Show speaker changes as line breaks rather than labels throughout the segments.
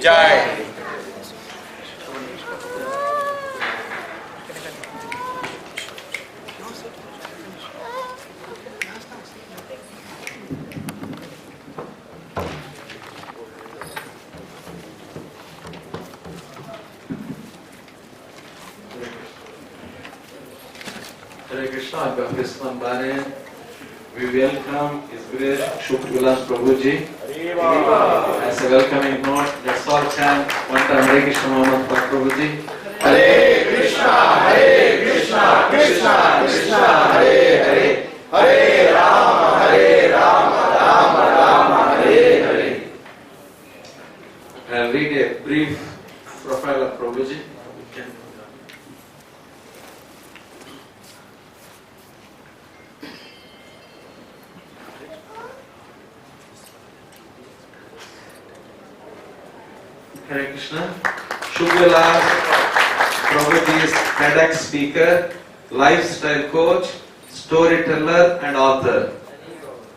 Jai.
Hare Krishna, on behalf of Islam Bahrain, we welcome His Grace Shubha Vilas Prabhuji. As a welcoming note, let's all chant one time Hare Krishna Muhammad for Prabhuji.
Hare Krishna, Krishna Krishna, Hare Hare, Hare Rama, Rama Rama, Hare Hare.
I'll read a brief profile of Prabhuji. Hare Krishna. Shubha Vilas Prabhuji is TEDx speaker, lifestyle coach, storyteller and author.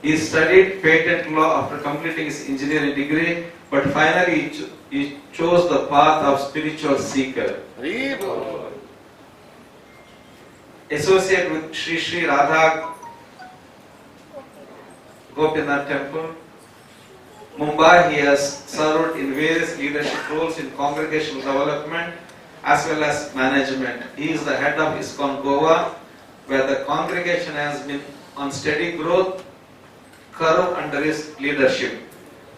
He studied patent law after completing his engineering degree, but finally he chose the path of spiritual seeker. Associated with Sri Radha Gopinath Temple, Mumbai, he has served in various leadership roles in congregational development as well as management. He is the head of ISKCON Goa, where the congregation has been on steady growth curve under his leadership.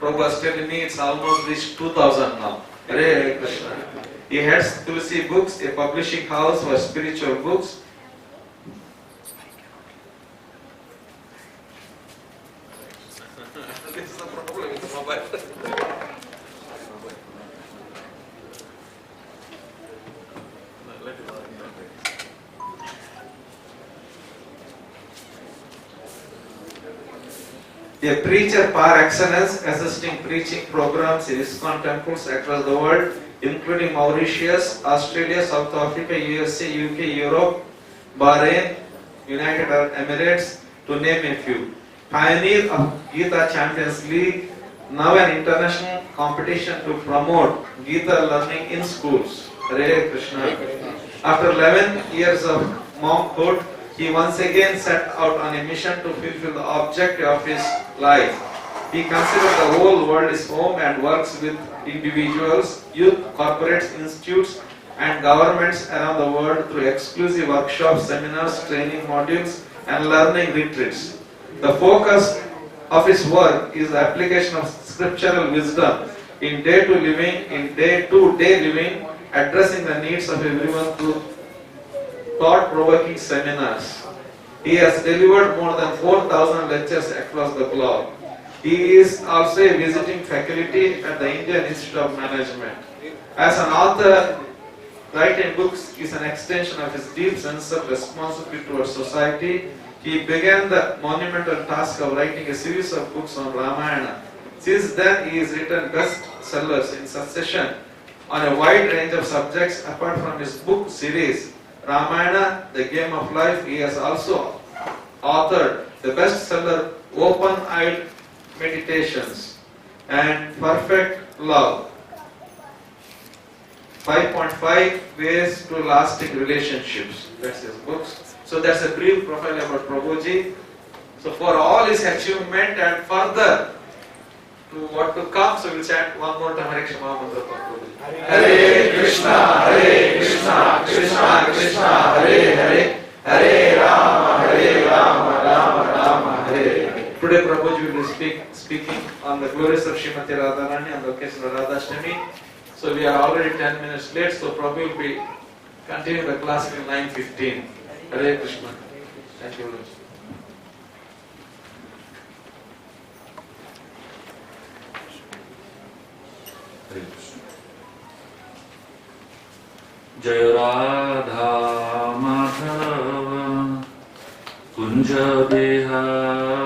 Prabhu was telling me it's almost reached 2000 now. Hare Krishna. He heads Tulsi Books, a publishing house for spiritual books. This is the problem with the mobile. A preacher par excellence, assisting preaching programs in ISKCON temples across the world, including Mauritius, Australia, South Africa, USA, UK, Europe, Bahrain, United Arab Emirates, to name a few. Pioneer of Gita Champions League, now an international competition to promote Gita learning in schools. Hare Krishna. After 11 years of monkhood, he once again set out on a mission to fulfill the objective of his life. He considers the whole world his home and works with individuals, youth, corporates, institutes and governments around the world through exclusive workshops, seminars, training modules and learning retreats. The focus of his work is the application of scriptural wisdom in day-to-day living, addressing the needs of everyone through thought-provoking seminars. He has delivered more than 4,000 lectures across the globe. He is also a visiting faculty at the Indian Institute of Management. As an author, writing books is an extension of his deep sense of responsibility towards society. He began the monumental task of writing a series of books on Ramayana. Since then, he has written bestsellers in succession on a wide range of subjects. Apart from his book series, Ramayana, The Game of Life, he has also authored the bestseller Open-Eyed Meditations and Perfect Love. 5.5 Ways to Lasting Relationships. That's his books. So that's a brief profile about Prabhuji. So for all his achievement and further to what to come, so we'll chant one more time Hare Krishna Mantra for Prabhuji.
Hare Krishna, Krishna Krishna, Hare Hare, Hare Rama, Rama Rama, Hare Hare.
Today Prabhuji will be speaking on the glories of Srimati Radharani on the occasion of Radhastami. So we are already 10 minutes late, so Prabhu will be continuing the class till 9:15. Hare Krishna. Thank you very much.
Jai Radha Madhava Kunja Bihari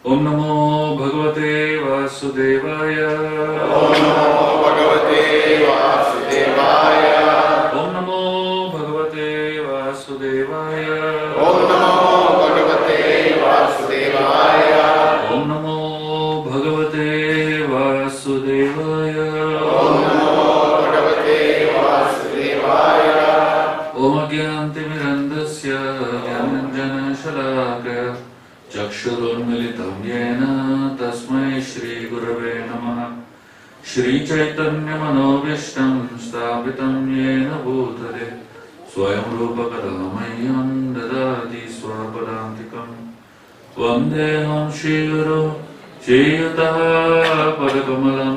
ओम नमो भगवते वासुदेवाय।
ओम नमो भगवते वासुदेवाय।
ओम नमो भगवते वासुदेवाय।
ओम नमो भगवते वासुदेवाय।
ओम नमो भगवते वासुदेवाय।
ओम नमो भगवते वासुदेवाय।
ओम अज्ञानतिमिरन्धस्य ज्ञानाञ्जनशलाकया चक्षुरुन्मिलितं येन तस्मै श्रीगुरवे नमः। श्रीचैतन्यमनोभीष्टं स्थापितं येन भूतले स्वयं रूपकदा मह्यं ददाति स्वपदान्तिकं। वन्देऽहं श्रीगुरो श्रीयुतः पदकमलं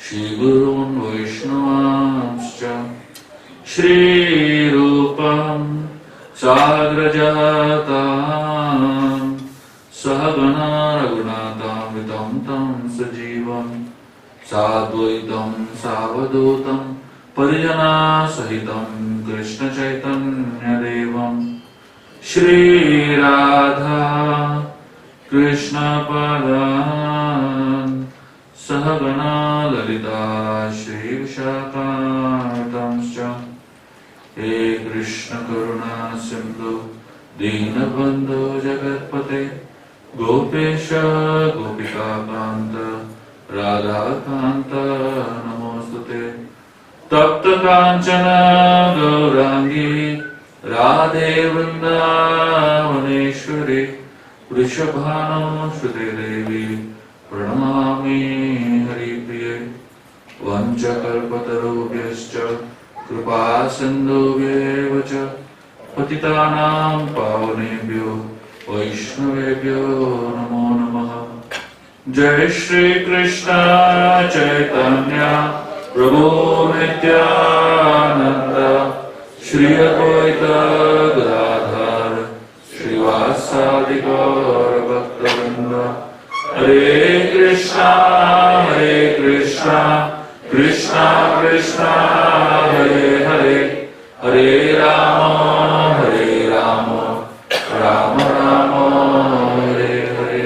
श्रीगुरून् वैष्णवांश्च श्रीरूपं साग्रजाताम् सहगणा रघुनाथान्वितं तं सजीवं साद्वैतं सावधूतं परिजनासहितं कृष्णचैतन्यदेवं श्रीराधा कृष्णपादान् सहगणा ललिता श्रीविशाखान्वितांश्च। हे कृष्ण करुणा सिन्धु दीनबन्धो जगत्पते गोपेश गोपिकाकान्त राधाकान्त नमोस्तुते। तप्त काञ्चन गौराङ्गी राधे वृन्दावनेश्वरी वृषभानुसुते देवी प्रणमामि हरिप्रिये। वञ्चकल्पतरुभ्यश्च कृपा सिन्धुभ्येव च पतितानां पावनेभ्यो वैष्णवेभ्यो नमो नमः। जय श्री कृष्ण चैतन्य प्रभु नित्यानंद श्री अद्वैत गदाधर श्रीवासादि गौर भक्तवृंद हरे Krishna Krishna Krishna Hare Hare Hare Ram Ram Ram Hare Hare.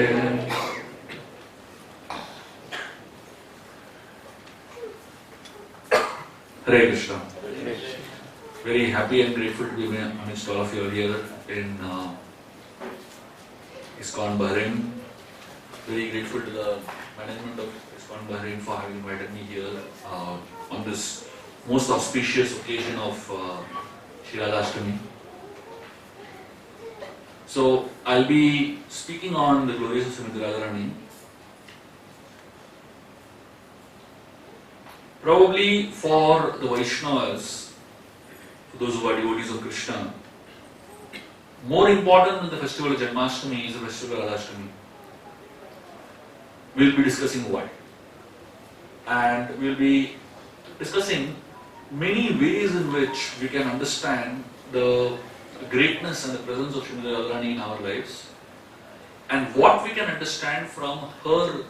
Hare Krishna. Very happy and grateful to be amidst all of you here in ISKCON Bahrain. Very grateful to the management of ISKCON Bahrain for having invited me here on this most auspicious occasion of Shri Radhastami. So I'll be speaking on the glories of Srimati Radharani. Probably for the Vaishnavas, for those who are devotees of Krishna, more important than the festival of Janmashtami is the festival of Radhastami. We'll be discussing why. And we'll be discussing many ways in which we can understand the greatness and the presence of Srimati Radharani in our lives, and what we can understand from her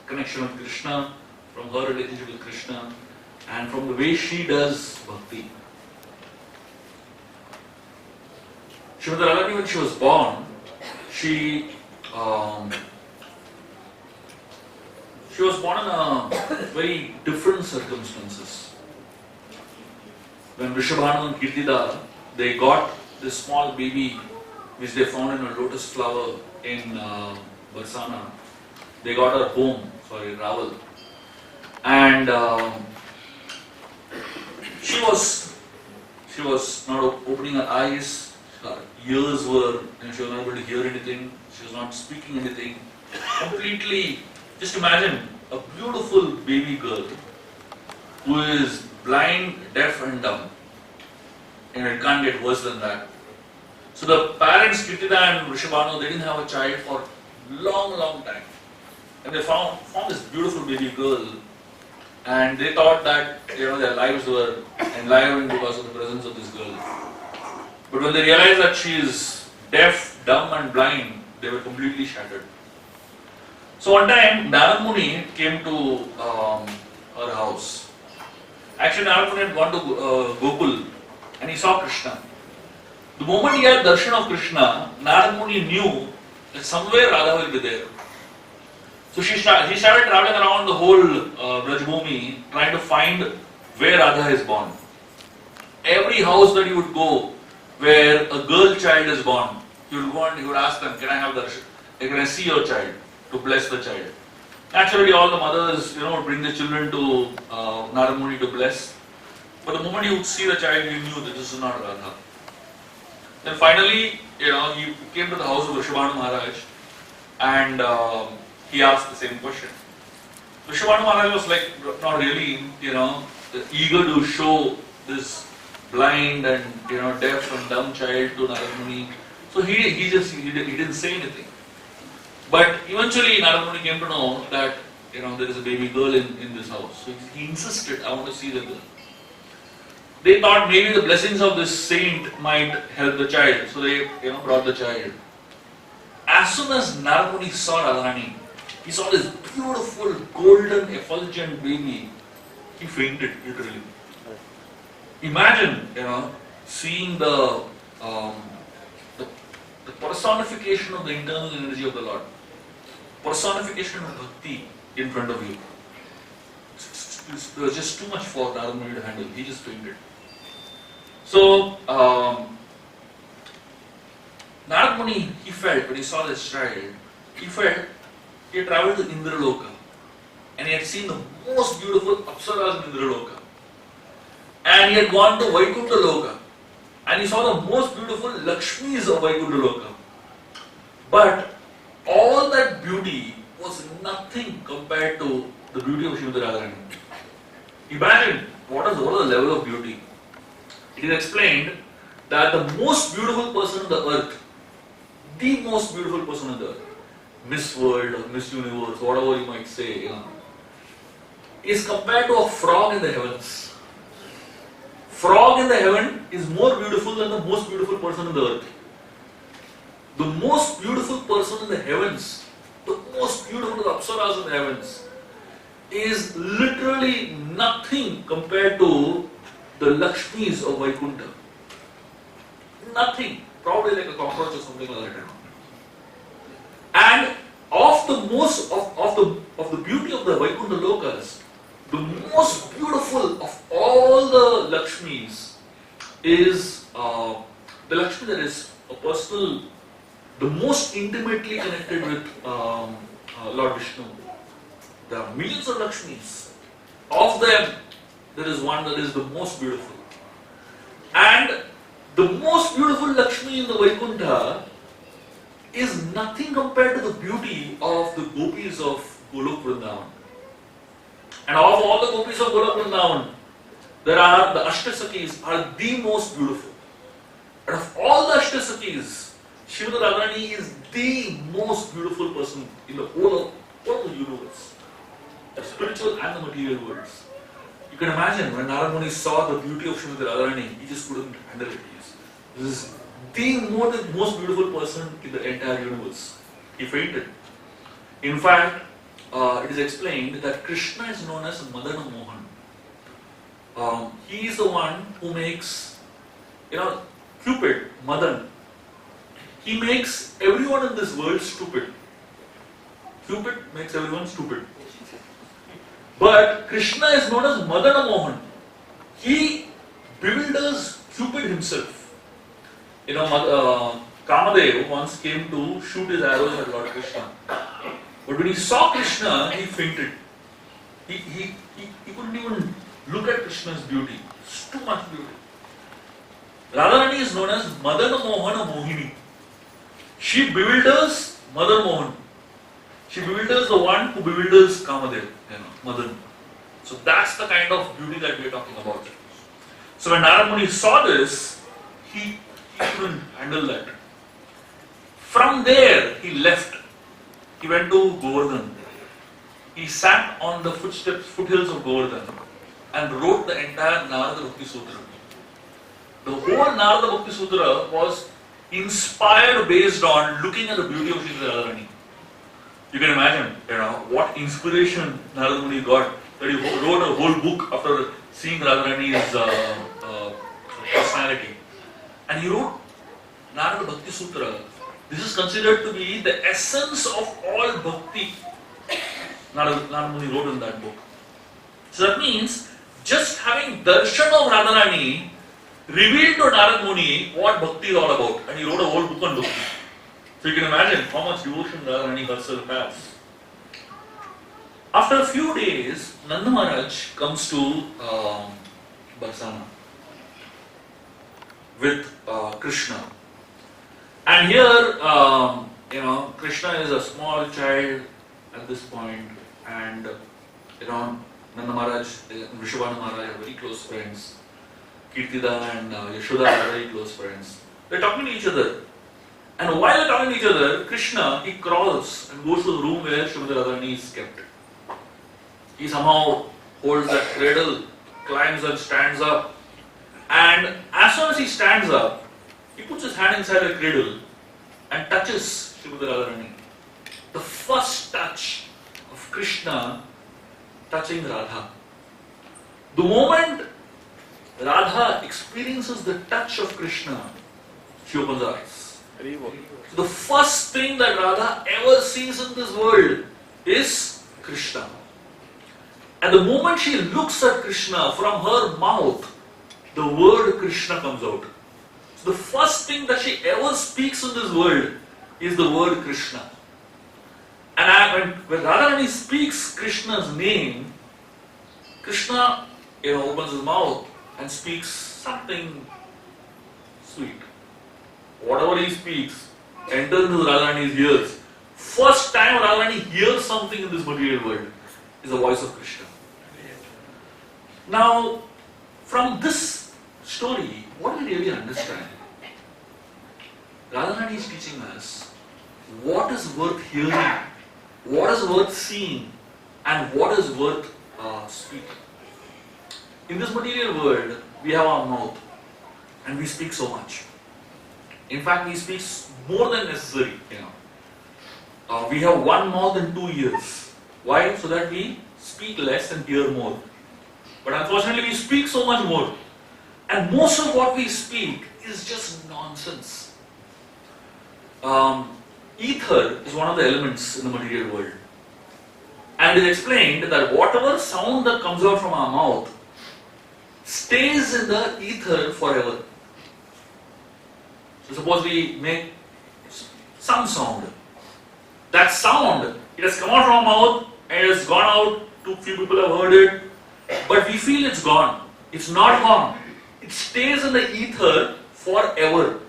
connection with Krishna, from her relationship with Krishna, and from the way she does bhakti. Srimati Radharani, when she was born, she was born in a very different circumstances. When Vrishabhanu and Kirtida, they got this small baby which they found in a lotus flower in Barsana. They got her home, Raval. And she was not opening her eyes. Her ears were, she was not able to hear anything. She was not speaking anything. Completely, just imagine a beautiful baby girl who is blind, deaf and dumb. And it can't get worse than that. So the parents, Kirtida and Vrishabhanu, they didn't have a child for long time. And they found this beautiful baby girl, and they thought that their lives were enlivened because of the presence of this girl. But when they realized that she is deaf, dumb and blind, they were completely shattered. So one time, Narad Muni came to her house. Actually, Narad Muni had gone to Gokul, and he saw Krishna. The moment he had darshan of Krishna, Narad Muni knew that somewhere Radha will be there. So he started traveling around the whole Brajbhumi, trying to find where Radha is born. Every house that he would go, where a girl child is born, he would go and he would ask them, "Can I have darshan? Can I see your child?" To bless the child. Naturally, all the mothers, would bring the children to Narad Muni to bless. But the moment you would see the child, you knew that this is not Radha. Then finally, he came to the house of Vrishabhanu Maharaj, and he asked the same question. Vrishabhanu Maharaj was like not really, eager to show this blind and deaf and dumb child to Narad Muni. So he didn't say anything. But eventually Narad Muni came to know that there is a baby girl in this house. So he insisted, "I want to see the girl." They thought maybe the blessings of this saint might help the child, so they brought the child. As soon as Narad Muni saw Radharani, he saw this beautiful golden effulgent baby. He fainted literally. Imagine seeing the personification of the internal energy of the Lord, personification of bhakti in front of you. It was just too much for Narad Muni to handle. He just fainted. So Narad Muni, he felt, when he saw this child, he had travelled to Indraloka, and he had seen the most beautiful Apsaras in Indraloka, and he had gone to Vaikuntha Loka, and he saw the most beautiful Lakshmis of Vaikuntha Loka. But all that beauty was nothing compared to the beauty of Srimati Radharani. Imagine what is the level of beauty. It is explained that the most beautiful person on the earth, the most beautiful person on the earth, Miss World or Miss Universe, whatever you might say, is compared to a frog in the heavens. Frog in the heaven is more beautiful than the most beautiful person on the earth. The most beautiful person in the heavens, the most beautiful apsaras in the heavens, is literally nothing compared to the Lakshmis of Vaikuntha. Nothing. Probably like a cockroach or something like that. And of the beauty of the Vaikuntha Lokas, the most beautiful of all the Lakshmis is the Lakshmi that is a personal, the most intimately connected with Lord Vishnu. There are millions of Lakshmis. Of them, there is one that is the most beautiful. And the most beautiful Lakshmi in the Vaikuntha is nothing compared to the beauty of the gopis of Golok Vrindavan. And of all the gopis of Golok Vrindavan, there are the Ashtasakis are the most beautiful. And of all the Ashtasakis, Srimati Radharani is the most beautiful person in the whole of the universe. The spiritual and the material worlds. You can imagine when Narad Muni saw the beauty of Srimati Radharani, he just couldn't handle it. This is the most beautiful person in the entire universe. He fainted. In fact, it is explained that Krishna is known as Madana Mohan. He is the one who makes, Cupid, Madan. He makes everyone in this world stupid. Cupid makes everyone stupid. But Krishna is known as Madana Mohan. He bewilders Cupid himself. Kamadev once came to shoot his arrows at Lord Krishna. But when he saw Krishna, he fainted. He couldn't even look at Krishna's beauty. It's too much beauty. Radharani is known as Madana Mohana Mohini. She bewilders Madan Mohan. She bewilders the one who bewilders Kamadev, Madan. So that's the kind of beauty that we are talking about. So when Narad Muni saw this, he couldn't handle that. From there, he left. He went to Govardhan. He sat on the foothills of Govardhan and wrote the entire Narada Bhakti Sutra. The whole Narada Bhakti Sutra was inspired based on looking at the beauty of Srimati Radharani. You can imagine, what inspiration Narada Muni got that he wrote a whole book after seeing Radharani's personality. And he wrote Narada Bhakti Sutra. This is considered to be the essence of all bhakti. Narada Muni wrote in that book. So that means just having darshan of Radharani revealed to Narada Muni what bhakti is all about. And he wrote a whole book on bhakti. So you can imagine how much devotion Radharani herself has. After a few days, Nanda Maharaj comes to Barsana with Krishna. And here, Krishna is a small child at this point, and Nanda Maharaj and Vrishabhanu Maharaj are very close friends. Kirtida and Yashoda are very close friends. They're talking to each other. And while they're talking to each other, Krishna, he crawls and goes to the room where Srimati Radharani is kept. He somehow holds that cradle, climbs and stands up. And as soon as he stands up, he puts his hand inside the cradle and touches Srimati Radharani. The first touch of Krishna touching Radha. The moment Radha experiences the touch of Krishna, she opens her eyes. The first thing that Radha ever sees in this world is Krishna. And the moment she looks at Krishna, from her mouth, the word Krishna comes out. So the first thing that she ever speaks in this world is the word Krishna. And when Radharani speaks Krishna's name, Krishna opens his mouth and speaks something sweet. Whatever he speaks enters into Radharani's ears. First time Radharani hears something in this material world is the voice of Krishna. Now, from this story, what do we really understand? Radharani is teaching us what is worth hearing, what is worth seeing, and what is worth speaking. In this material world, we have our mouth and we speak so much. In fact, we speak more than necessary. We have one mouth and 2 ears. Why? So that we speak less and hear more. But unfortunately, we speak so much more. And most of what we speak is just nonsense. Ether is one of the elements in the material world. And it is explained that whatever sound that comes out from our mouth stays in the ether forever. So suppose we make some sound. That sound, it has come out from our mouth and it has gone out, too few people have heard it, but we feel it's gone. It's not gone. It stays in the ether forever.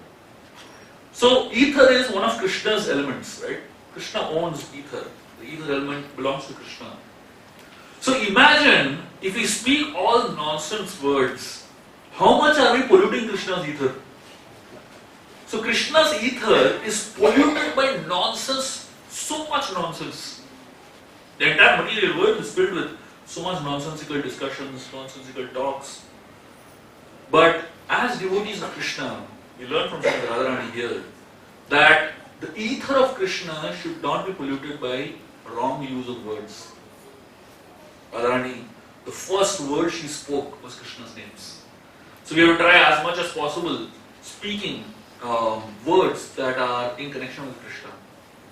So ether is one of Krishna's elements, right? Krishna owns ether. The ether element belongs to Krishna. So imagine if we speak all nonsense words, how much are we polluting Krishna's ether? So Krishna's ether is polluted by nonsense, so much nonsense. The entire material world is filled with so much nonsensical discussions, nonsensical talks. But as devotees of Krishna, we learn from Srimati Radharani here that the ether of Krishna should not be polluted by wrong use of words. Radharani, the first word she spoke was Krishna's names. So we have to try as much as possible speaking words that are in connection with Krishna.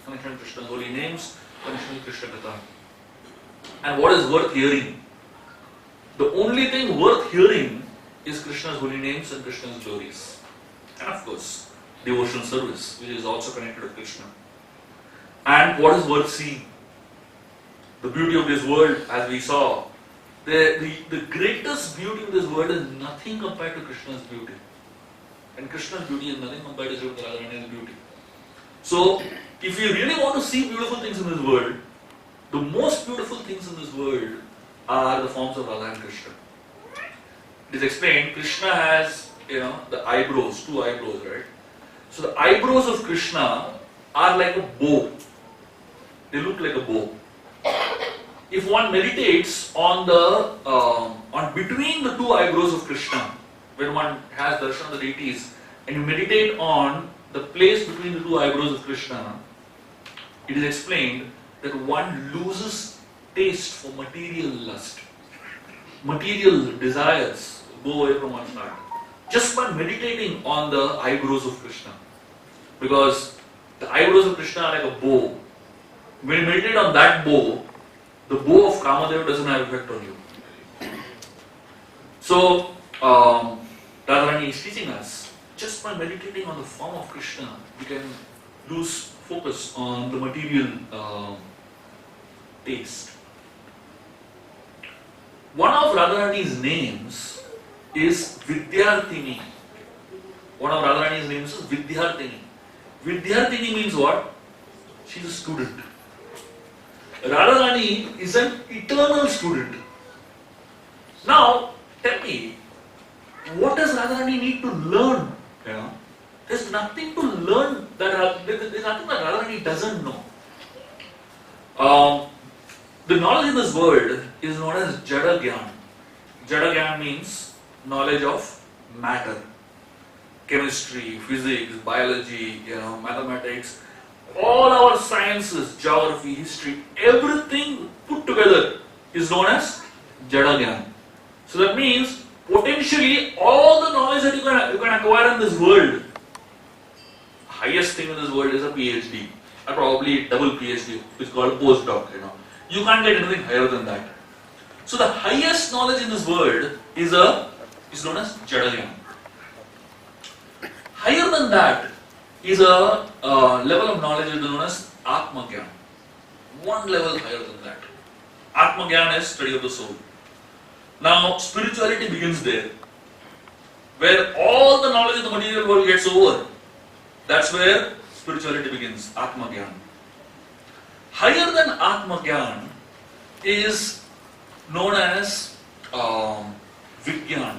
Connection with Krishna's holy names, connection with Krishna Katha. And what is worth hearing? The only thing worth hearing is Krishna's holy names and Krishna's glories. And of course, devotional service, which is also connected with Krishna. And what is worth seeing? The beauty of this world, as we saw, the greatest beauty of this world is nothing compared to Krishna's beauty. And Krishna's beauty is nothing compared to Srimati Radharani's beauty. So, if you really want to see beautiful things in this world, the most beautiful things in this world are the forms of Radha and Krishna. It is explained, Krishna has, the eyebrows, 2 eyebrows, right? So the eyebrows of Krishna are like a bow. They look like a bow. If one meditates on between the 2 eyebrows of Krishna, when one has darshan of the deities, and you meditate on the place between the 2 eyebrows of Krishna, it is explained that one loses taste for material lust. Material desires go away from one's heart. Just by meditating on the eyebrows of Krishna. Because the eyebrows of Krishna are like a bow. When you meditate on that bow, the bow of Kamadeva doesn't have effect on you. So, Radharani is teaching us, just by meditating on the form of Krishna, we can lose focus on the material taste. One of Radharani's names is Vidyarthini. One of Radharani's names is Vidyarthini. Vidyarthini means what? She's a student. Radharani is an eternal student. Now, tell me, what does Radharani need to learn? There's nothing to learn, there's nothing that Radharani doesn't know. The knowledge in this world is known as Jada Gyan. Jada Gyan means knowledge of matter. Chemistry, physics, biology, mathematics, all our sciences, geography, history, everything put together is known as Jada Gyan. So that means potentially all the knowledge that you can acquire in this world, highest thing in this world is a PhD, or probably double PhD, which is called a postdoc. You can't get anything higher than that. So the highest knowledge in this world is known as Jada Gyan. Higher than that is a level of knowledge that is known as Atma Gyan. One level higher than that. Atma Gyan is study of the soul. Now, spirituality begins there. Where all the knowledge of the material world gets over, that's where spirituality begins, Atma Gyan. Higher than Atma Gyan is known as Vigyan.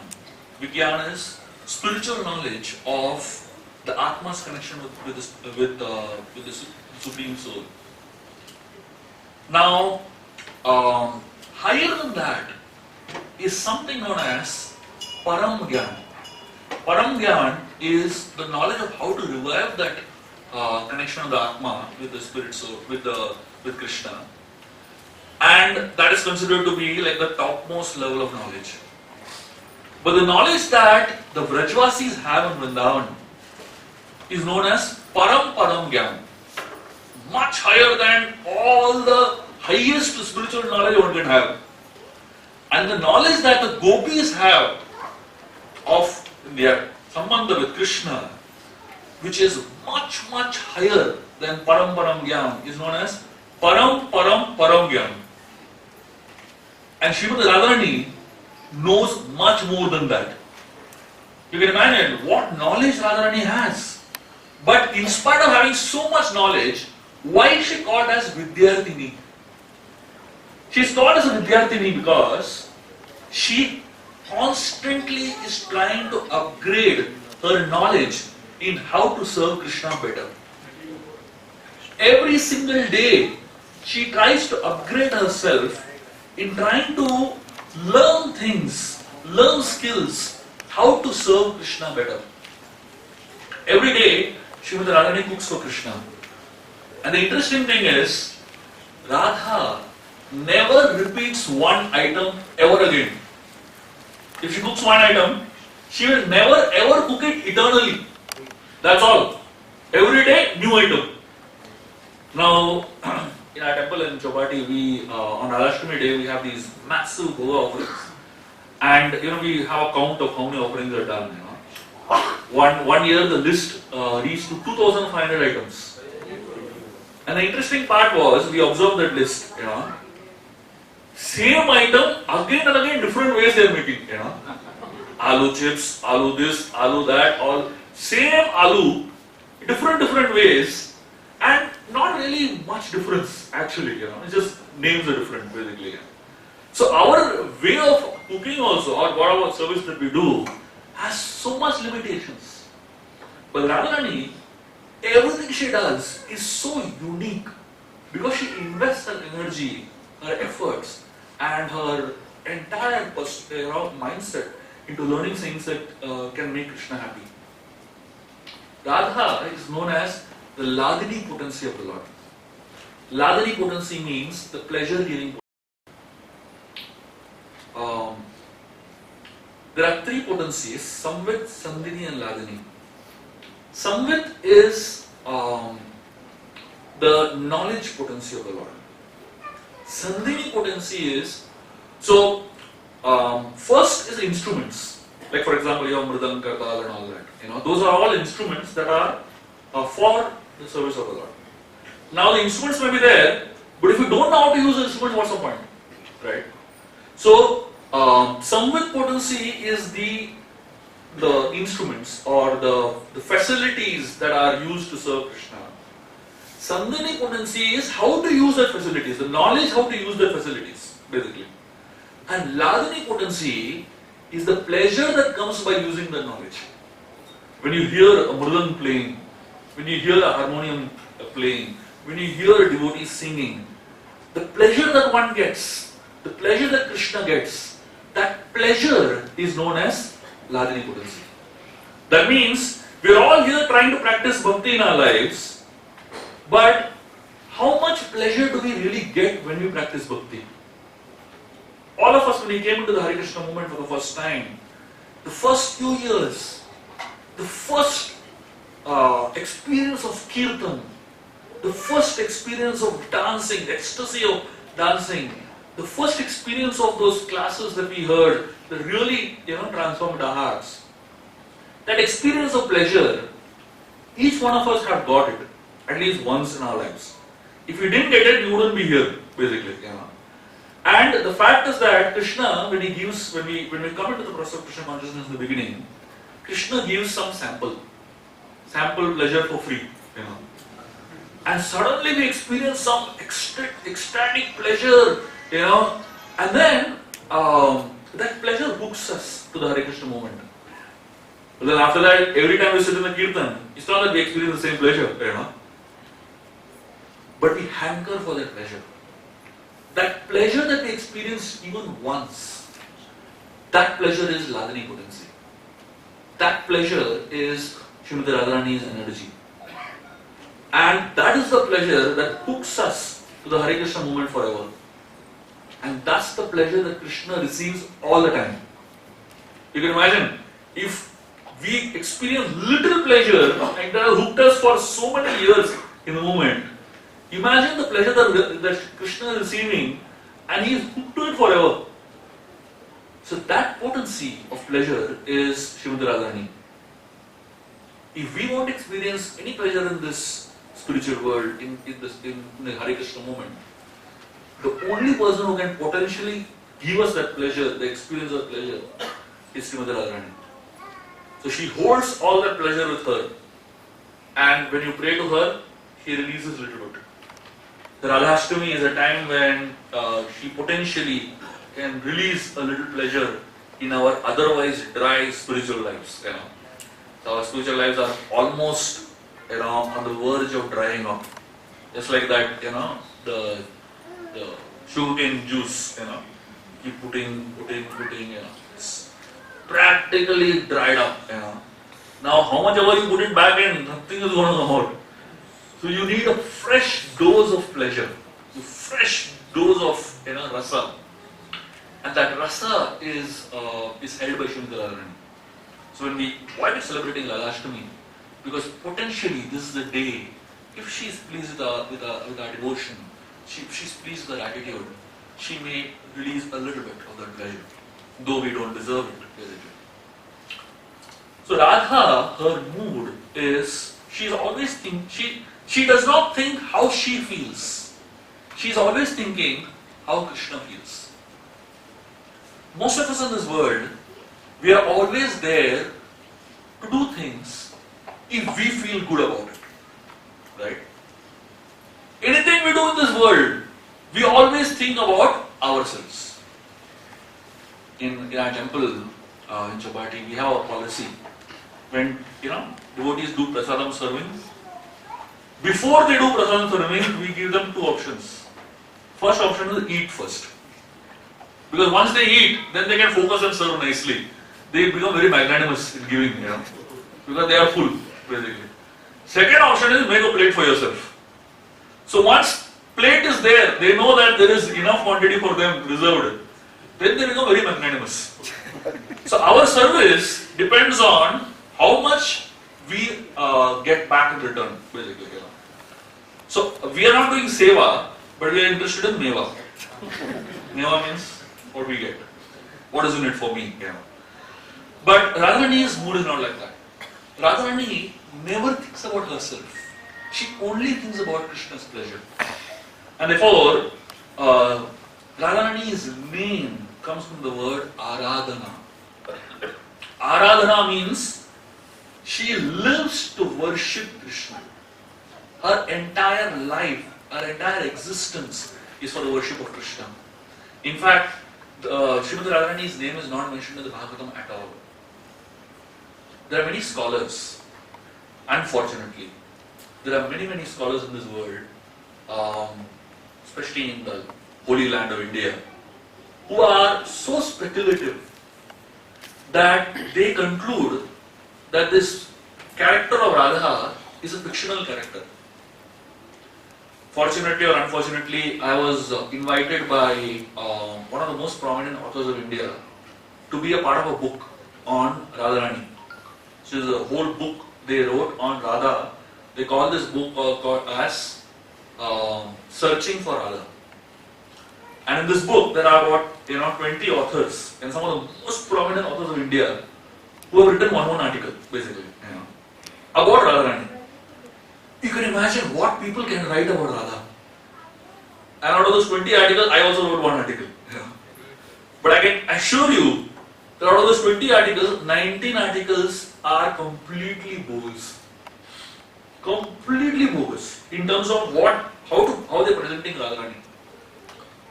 Vigyan is spiritual knowledge of the Atma's connection with this Supreme Soul. Now, higher than that is something known as Param Gyan. Param Gyan is the knowledge of how to revive that connection of the Atma with the spirit soul, with Krishna. And that is considered to be like the topmost level of knowledge. But the knowledge that the Vrajvasis have in Vrindavan is known as Param Param Gyan. Much higher than all the highest spiritual knowledge one can have. And the knowledge that the gopis have of their sambandha with Krishna, which is much higher than Param Param Gyan, is known as Param Param Param Gyan. And Srimati Radharani knows much more than that. You can imagine what knowledge Radharani has. But in spite of having so much knowledge, why is she called as Vidyarthini? She is called as a Vidyarthini because she constantly is trying to upgrade her knowledge in how to serve Krishna better. Every single day, she tries to upgrade herself in trying to learn things, learn skills, how to serve Krishna better. Every day, Srimati Radharani cooks for Krishna. And the interesting thing is, Radha never repeats one item ever again. If she cooks one item, she will never ever cook it eternally. That's all. Every day, new item. Now, in our temple in Chopati, we on Radhastami day we have these massive Bhoga offerings, and we have a count of how many offerings are done. One year the list reached to 2,500 items. And the interesting part was we observed that list. Same item again and again, different ways they are making. Aloo chips, aloo this, aloo that, all same aloo, different ways, and not really much difference actually. It's just names are different basically. So our way of cooking also, or whatever service that we do, has so much limitations. But Radharani, everything she does is so unique because she invests her energy, her efforts, and her entire mindset into learning things that can make Krishna happy. Radha is known as the Ladini potency of the Lord. Ladini potency means the pleasure-giving potency. There are three potencies: Samvit, Sandhini, and Ladini. Samvit is the knowledge potency of the Lord. Sandhini potency is, first is instruments. Like for example, you have Mridang, Kartal and all that. Those are all instruments that are for the service of the Lord. Now the instruments may be there, but if you don't know how to use the instruments, what's the point? Right? So, Samvit potency is the instruments or the facilities that are used to serve Krishna. Sandhini potency is how to use the facilities, the knowledge how to use the facilities, basically. And Ladini potency is the pleasure that comes by using the knowledge. When you hear a mridang playing, when you hear a harmonium playing, when you hear a devotee singing, the pleasure that one gets, the pleasure that Krishna gets, that pleasure is known as Ladini potency. That means we are all here trying to practice bhakti in our lives, but how much pleasure do we really get when we practice bhakti? All of us, when we came into the Hare Krishna movement for the first time, the first few years, the first experience of kirtan, the first experience of dancing, ecstasy of dancing, the first experience of those classes that we heard that really transformed our hearts. That experience of pleasure, each one of us have got it at least once in our lives. If we didn't get it, we wouldn't be here, basically. And the fact is that Krishna, when we come into the process of Krishna consciousness in the beginning, Krishna gives some sample pleasure for free. And suddenly we experience some ecstatic pleasure, and then that pleasure hooks us to the Hare Krishna movement. But then after that, every time we sit in the kirtan, it's not that we experience the same pleasure, but we hanker for that pleasure. That pleasure that we experience even once, that pleasure is Ladani potency. That pleasure is Srimati Radharani's energy. And that is the pleasure that hooks us to the Hare Krishna movement forever. And that's the pleasure that Krishna receives all the time. You can imagine, if we experience little pleasure and that has hooked us for so many years in the movement, imagine the pleasure that Krishna is receiving and he is hooked to it forever. So that potency of pleasure is Srimati Radharani. If we want to experience any pleasure in this spiritual world, in the Hare Krishna movement, the only person who can potentially give us that pleasure, the experience of pleasure, is Srimati Radharani. So she holds all that pleasure with her, and when you pray to her, she releases a little bit. The Radhastami is a time when she potentially can release a little pleasure in our otherwise dry spiritual lives. So our spiritual lives are almost on the verge of drying up. Just like that, the sugarcane juice, keep putting, it's practically dried up, Now, how much ever you put it back in, nothing is going to come out. So you need a fresh dose of pleasure, a fresh dose of, rasa. And that rasa is held by Srimati Radharani. So why are we celebrating Radhastami? Because potentially this is the day, if she is pleased with our devotion, if she is pleased with our attitude, she may release a little bit of that pleasure, though we don't deserve it, basically. So Radha, her mood is, she does not think how she feels. She is always thinking how Krishna feels. Most of us in this world, we are always there to do things if we feel good about it. Right? Anything we do in this world, we always think about ourselves. In our temple in Chapati, we have a policy. When devotees do prasadam serving, before they do prasadam serving, we give them two options. First option is eat first. Because once they eat, then they can focus and serve nicely. They become very magnanimous in giving, because they are full, basically. Second option is make a plate for yourself. So once plate is there, they know that there is enough quantity for them reserved. Then they become very magnanimous. So our service depends on how much we get back in return, basically. So we are not doing seva, but we are interested in meva. Meva means what we get. What is in it for me? But Radharani's mood is not like that. Radharani never thinks about herself. She only thinks about Krishna's pleasure. And therefore, Radharani's name comes from the word Aradhana. Aradhana means she lives to worship Krishna. Her entire life, her entire existence is for the worship of Krishna. In fact, Srimati Radharani's name is not mentioned in the Bhagavatam at all. There are many scholars, unfortunately, there are many scholars in this world, especially in the holy land of India, who are so speculative that they conclude that this character of Radha is a fictional character. Fortunately or unfortunately, I was invited by one of the most prominent authors of India to be a part of a book on Radharani. So there's a whole book they wrote on Radha. They call this book as Searching for Radha. And in this book, there are about 20 authors and some of the most prominent authors of India who have written one article, basically, about Radharani. You can imagine what people can write about Radha. And out of those 20 articles, I also wrote one article. But I can assure you that out of those 20 articles, 19 articles are completely bogus. Completely bogus in terms of how they are presenting Radharani.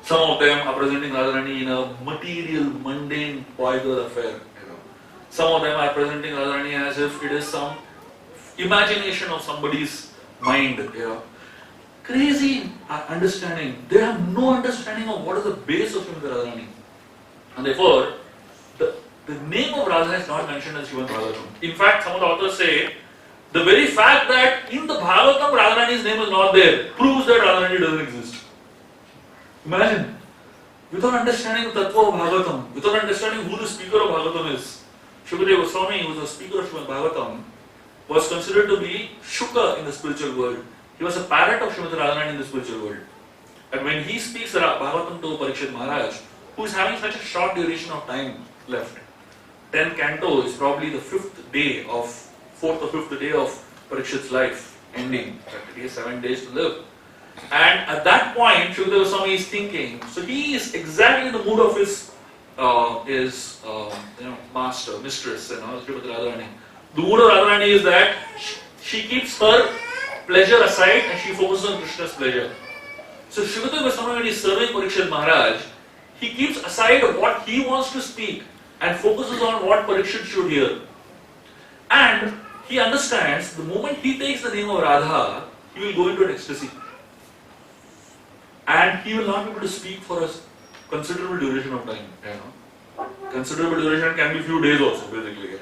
Some of them are presenting Radharani in a material, mundane, boy girl affair. Some of them are presenting Radharani as if it is some imagination of somebody's mind. crazy understanding. They have no understanding of what is the base of Srimati Radharani. And therefore, the name of Radha is not mentioned as Srimati Radharani. In fact, some of the authors say, the very fact that in the Bhagavatam Radharani's name is not there proves that Radharani doesn't exist. Imagine, without understanding the Tattva of Bhagavatam, without understanding who the speaker of Bhagavatam is, Shukadeva Goswami, who was the speaker of Srimad Bhagavatam, was considered to be Shuka in the spiritual world. He was a parent of Srimati Radharani in the spiritual world. And when he speaks Bhagavatam to Parikshit Maharaj, who is having such a short duration of time left, 10 canto is probably the fourth or fifth day of Parikshit's life ending. He has 7 days to live. And at that point, Shukadeva Goswami is thinking, so he is exactly in the mood of his master, mistress, Srimati Radharani. The mood of Radharani is that she keeps her pleasure aside and she focuses on Krishna's pleasure. So Shukadeva Goswami, when he is serving Parikshit Maharaj, he keeps aside what he wants to speak and focuses on what Parikshit should hear. And he understands the moment he takes the name of Radha, he will go into an ecstasy. And he will not be able to speak for a considerable duration of time. Considerable duration can be few days also, basically.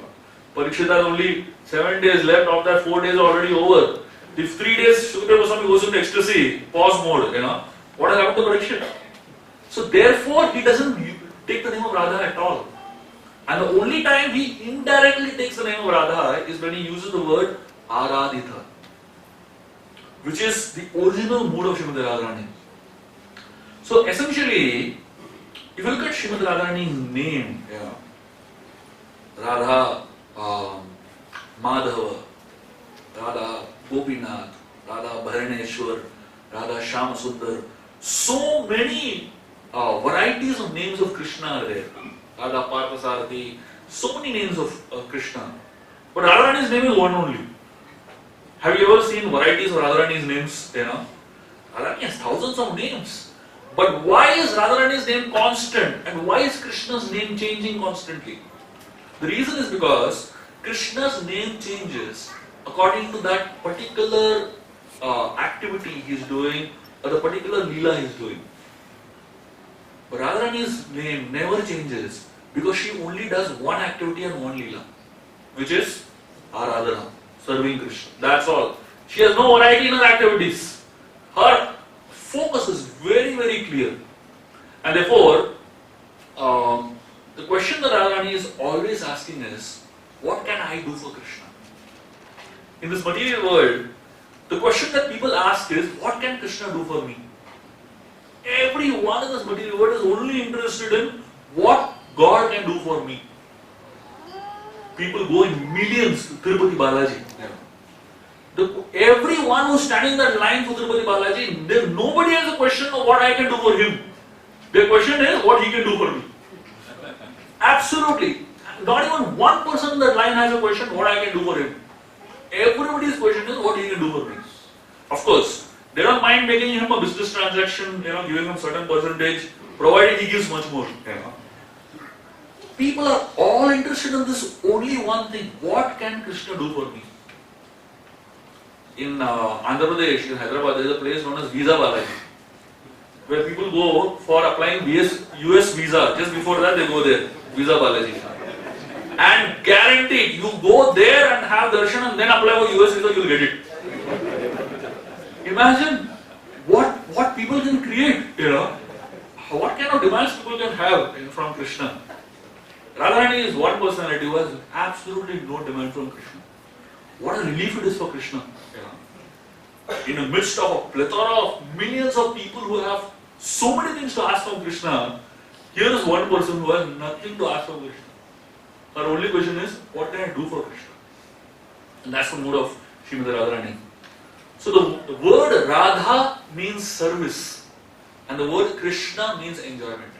Parikshit has only 7 days left, of that 4 days are already over. If 3 days Shukadeva Goswami goes into ecstasy, pause mode, what has happened to Parikshit? So therefore he doesn't take the name of Radha at all. And the only time he indirectly takes the name of Radha is when he uses the word Aradhita, which is the original mood of Srimati Radharani. So essentially, if you look at Srimati Radharani's name, Radha Madhava, Radha Gopinath, Radha Bharaneshwar, Radha Shyamasundar, so many varieties of names of Krishna are there. Radha Parthasarathi, so many names of Krishna. But Radharani's name is one only. Have you ever seen varieties of Radharani's names? Radharani has thousands of names. But why is Radharani's name constant and why is Krishna's name changing constantly? The reason is because Krishna's name changes according to that particular activity he is doing or the particular Leela he is doing. But Radharani's name never changes because she only does one activity and one Leela, which is Aradhana, serving Krishna. That's all. She has no variety in her activities. Her focus is very, very clear. And therefore, the question that Radharani is always asking is, what can I do for Krishna? In this material world, the question that people ask is, what can Krishna do for me? Everyone in this material world is only interested in what God can do for me. People go in millions to Tirupati Balaji. Everyone who's standing in that line for Tirupati Balaji, nobody has a question of what I can do for him. Their question is what he can do for me. Absolutely. Not even one person in that line has a question what I can do for him. Everybody's question is what he can do for me. Of course, they don't mind making him a business transaction, giving him certain percentage, provided he gives much more. People are all interested in this only one thing. What can Krishna do for me? In Andhra Pradesh, in Hyderabad, there is a place known as Visa Balaji, where people go for applying US visa. Just before that, they go there, Visa Balaji. And guaranteed, you go there and have darshan and then apply for US visa, you'll get it. Imagine what people can create, what kind of demands people can have from Krishna. Radharani is one personality who has absolutely no demand from Krishna. What a relief it is for Krishna. In the midst of a plethora of millions of people who have so many things to ask from Krishna, here is one person who has nothing to ask from Krishna. Her only question is, what can I do for Krishna? And that's the mood of Srimati Radharani. So the word Radha means service and the word Krishna means enjoyment.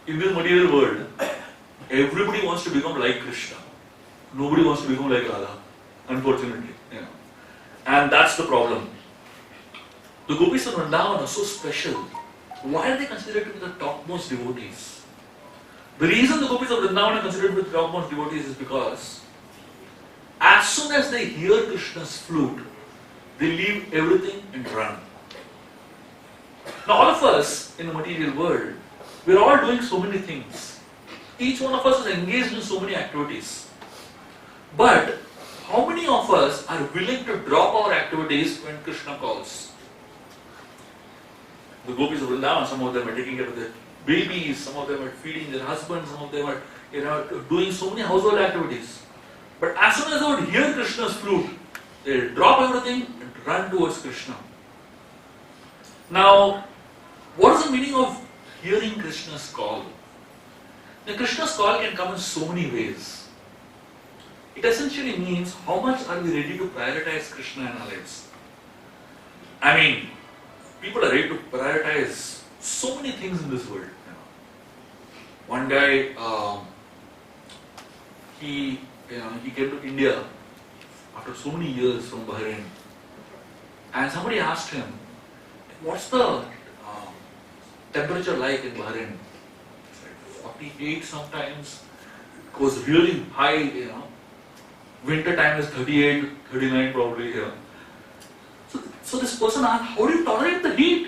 In this material world, everybody wants to become like Krishna. Nobody wants to become like Radha, unfortunately. And that's the problem. The gopis of Vrindavan are so special. Why are they considered to be the topmost devotees? The reason the gopis of Vrindavan are considered to be the topmost devotees is because as soon as they hear Krishna's flute, They leave everything and run. Now all of us in the material world, we're all doing so many things. Each one of us is engaged in so many activities. But how many of us are willing to drop our activities when Krishna calls? The gopis of Vrindavan, some of them are taking care of their babies, some of them are feeding their husbands, some of them are doing so many household activities. But as soon as they would hear Krishna's flute, they drop everything and run towards Krishna. Now, what is the meaning of hearing Krishna's call? Now, Krishna's call can come in so many ways. It essentially means how much are we ready to prioritize Krishna in our lives. I mean, people are ready to prioritize so many things in this world. One guy, he came to India after so many years from Bahrain, and somebody asked him, "What's the temperature like in Bahrain?" It's like 48 sometimes. It goes really high, Winter time is 38, 39 probably here. So this person asked, "How do you tolerate the heat?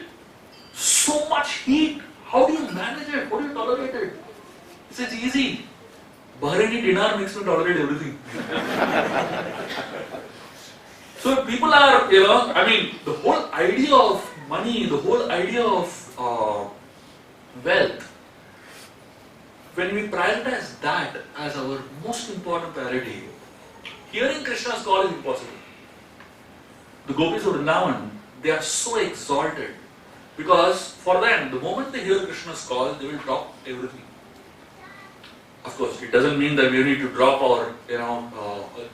So much heat. How do you manage it? How do you tolerate it?" He says, "Easy. Bahraini dinar makes me tolerate everything." So people are, the whole idea of money, the whole idea of wealth, when we prioritize that as our most important priority, hearing Krishna's call is impossible. The gopis of Vrindavan, they are so exalted because for them, the moment they hear Krishna's call, they will drop everything. Of course, it doesn't mean that we need to drop our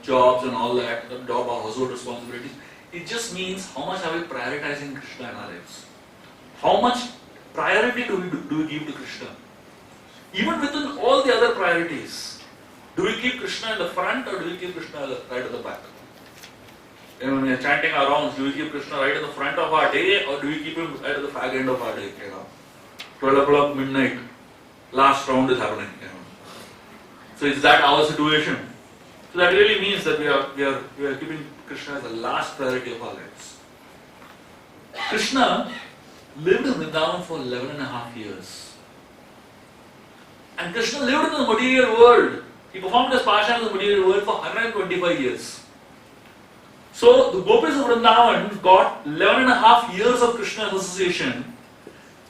jobs and all that, drop our household responsibilities. It just means how much are we prioritizing Krishna in our lives? How much priority do we give to Krishna? Even within all the other priorities, do we keep Krishna in the front or do we keep Krishna right at the back? When we are chanting our rounds, do we keep Krishna right at the front of our day or do we keep him right at the fag end of our day? 12 o'clock midnight, last round is happening. So is that our situation? So that really means that we are keeping Krishna as the last priority of our lives. Krishna lived in Vrindavan for 11.5 years. And Krishna lived in the material world. He performed his passion in the material world for 125 years. So the gopis of Vrindavan got 11.5 years of Krishna's association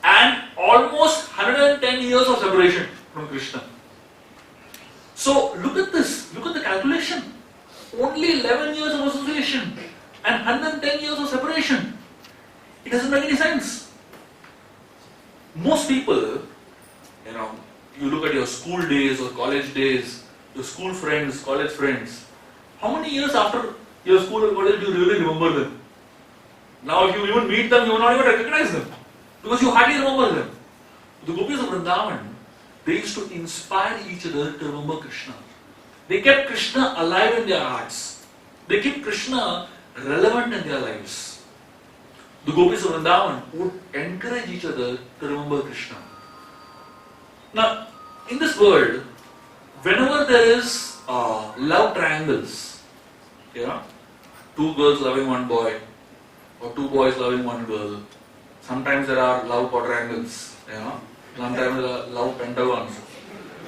and almost 110 years of separation from Krishna. So look at this, look at the calculation. Only 11 years of association and 110 years of separation. It doesn't make any sense. Most people, you look at your school days or college days, your school friends, college friends, how many years after your school or college do you really remember them? Now if you even meet them, you will not even recognize them because you hardly remember them. The gopis of Vrindavan, they used to inspire each other to remember Krishna. They kept Krishna alive in their hearts. They kept Krishna relevant in their lives. The gopis of Vrindavan would encourage each other to remember Krishna. Now, in this world, whenever there is love triangles, two girls loving one boy, or two boys loving one girl, sometimes there are love quadrangles, sometimes there are love pentagons.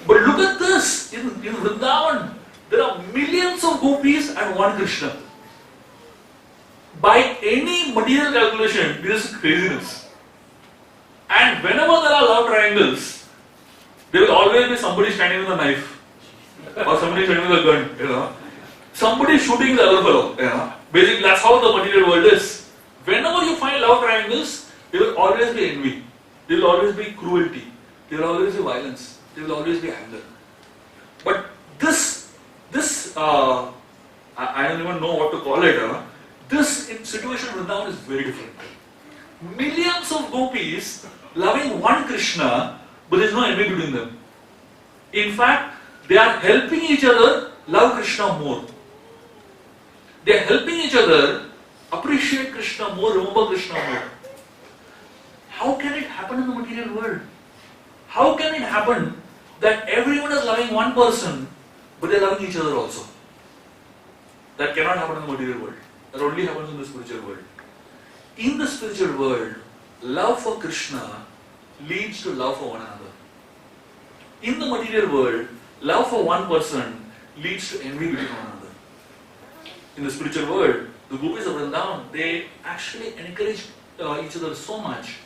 But look at this, in Vrindavan, there are millions of gopis and one Krishna. By any material calculation, this is craziness. And whenever there are love triangles, there will always be somebody standing with a knife or somebody standing with a gun. Somebody shooting the other fellow. Basically, that's how the material world is. Whenever you find love triangles, there will always be envy. There will always be cruelty. There will always be violence. There will always be anger. But this I don't even know what to call it. This situation in Vrindavan is very different. Millions of gopis loving one Krishna, but there is no envy between them. In fact, they are helping each other love Krishna more. They are helping each other appreciate Krishna more, remember Krishna more. How can it happen in the material world? How can it happen that everyone is loving one person, but they are loving each other also? That cannot happen in the material world. That only happens in the spiritual world. In the spiritual world, love for Krishna leads to love for one another. In the material world, love for one person leads to envy between one another. In the spiritual world, the gopis of Vrindavan, they actually encourage each other so much.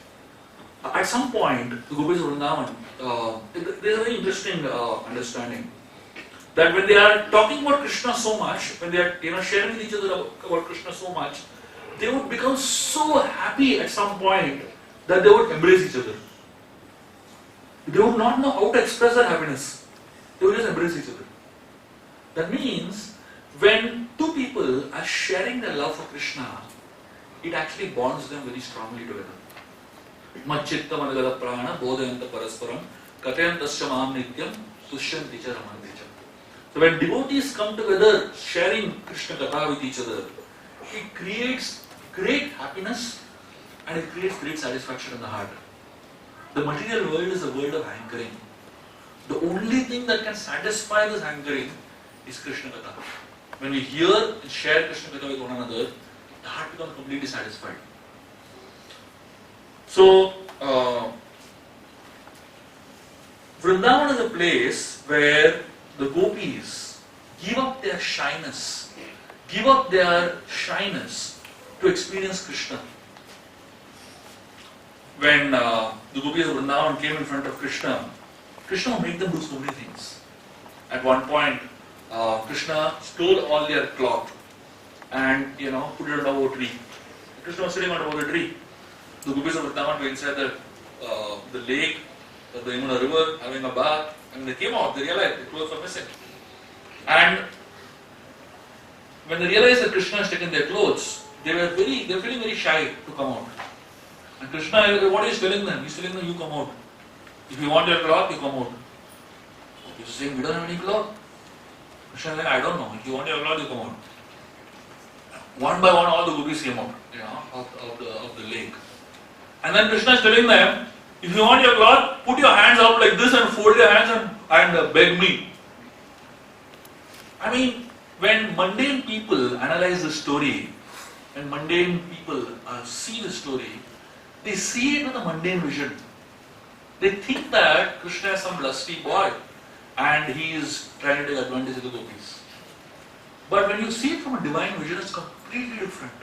At some point, the gopis of Vrindavan, there's a very interesting understanding that when they are talking about Krishna so much, when they are sharing with each other about Krishna so much, they would become so happy at some point that they would embrace each other. They would not know how to express their happiness. They would just embrace each other. That means when two people are sharing their love for Krishna, it actually bonds them very strongly together. Machchitta managala prana bodhayanta parasparam katayantasya mam nityam tushyanti cha ramanti cha. So when devotees come together sharing Krishna Katha with each other, it creates great happiness and it creates great satisfaction in the heart. The material world is a world of hankering. The only thing that can satisfy this hankering is Krishna Katha. When we hear and share Krishna Katha with one another, the heart becomes completely satisfied. So, Vrindavan is a place where the gopis give up their shyness to experience Krishna. When the gopis of Vrindavan came in front of Krishna, Krishna made them do so many things. At one point, Krishna stole all their cloth and put it above a tree. Krishna was sitting on top of the tree. The gopis of Vrindavan were inside the lake, the Yamuna river, having a bath, and they came out. They realized the clothes were missing. And when they realized that Krishna has taken their clothes, they were feeling very shy to come out. And Krishna, what is he telling them? He's telling them, you come out. If you want your cloth, you come out. He's saying, we don't have any cloth. Krishna is like, I don't know. If you want your cloth, you come out. One by one, all the gopis came out, of the lake. And then Krishna is telling them, if you want your cloth, put your hands up like this and fold your hands and beg me. I mean, when mundane people analyze the story, when mundane people see the story, they see it with a mundane vision. They think that Krishna is some lusty boy and he is trying to take advantage of the gopis. But when you see it from a divine vision, it's completely different.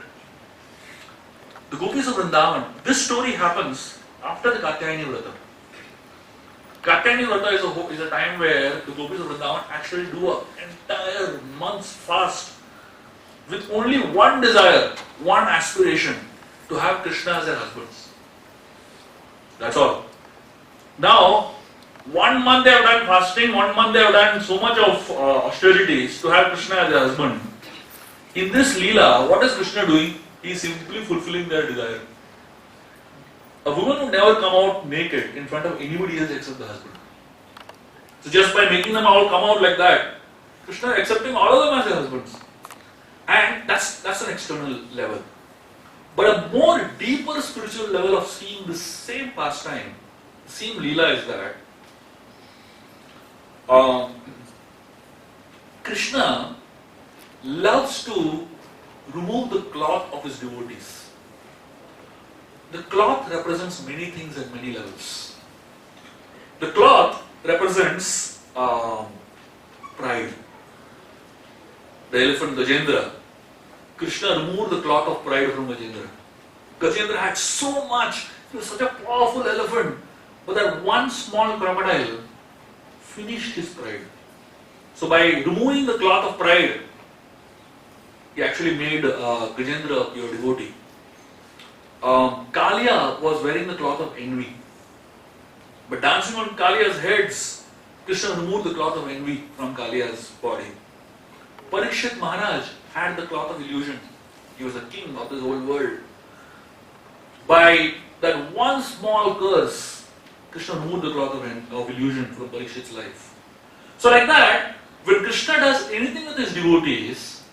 The gopis of Vrindavan, this story happens after the Katyayani Vrata. Katyayani Vrata is a time where the gopis of Vrindavan actually do an entire month's fast with only one desire, one aspiration, to have Krishna as their husbands. That's all. Now, 1 month they have done fasting, 1 month they have done so much of austerities to have Krishna as their husband. In this Leela, what is Krishna doing? He is simply fulfilling their desire. A woman would never come out naked in front of anybody else except the husband. So just by making them all come out like that, Krishna is accepting all of them as their husbands. And that's an external level. But a more deeper spiritual level of seeing the same pastime, the same Leela is that Krishna loves to remove the cloth of his devotees. The cloth represents many things at many levels. The cloth represents pride. The elephant Gajendra, Krishna removed the cloth of pride from Gajendra. Gajendra had so much, he was such a powerful elephant, but that one small crocodile finished his pride. So by removing the cloth of pride, he actually made Gajendra a pure devotee. Kaliya was wearing the cloth of envy. But dancing on Kaliya's heads, Krishna removed the cloth of envy from Kaliya's body. Parikshit Maharaj had the cloth of illusion. He was the king of this whole world. By that one small curse, Krishna removed the cloth of illusion from Parikshit's life. So like that, when Krishna does anything with his devotees,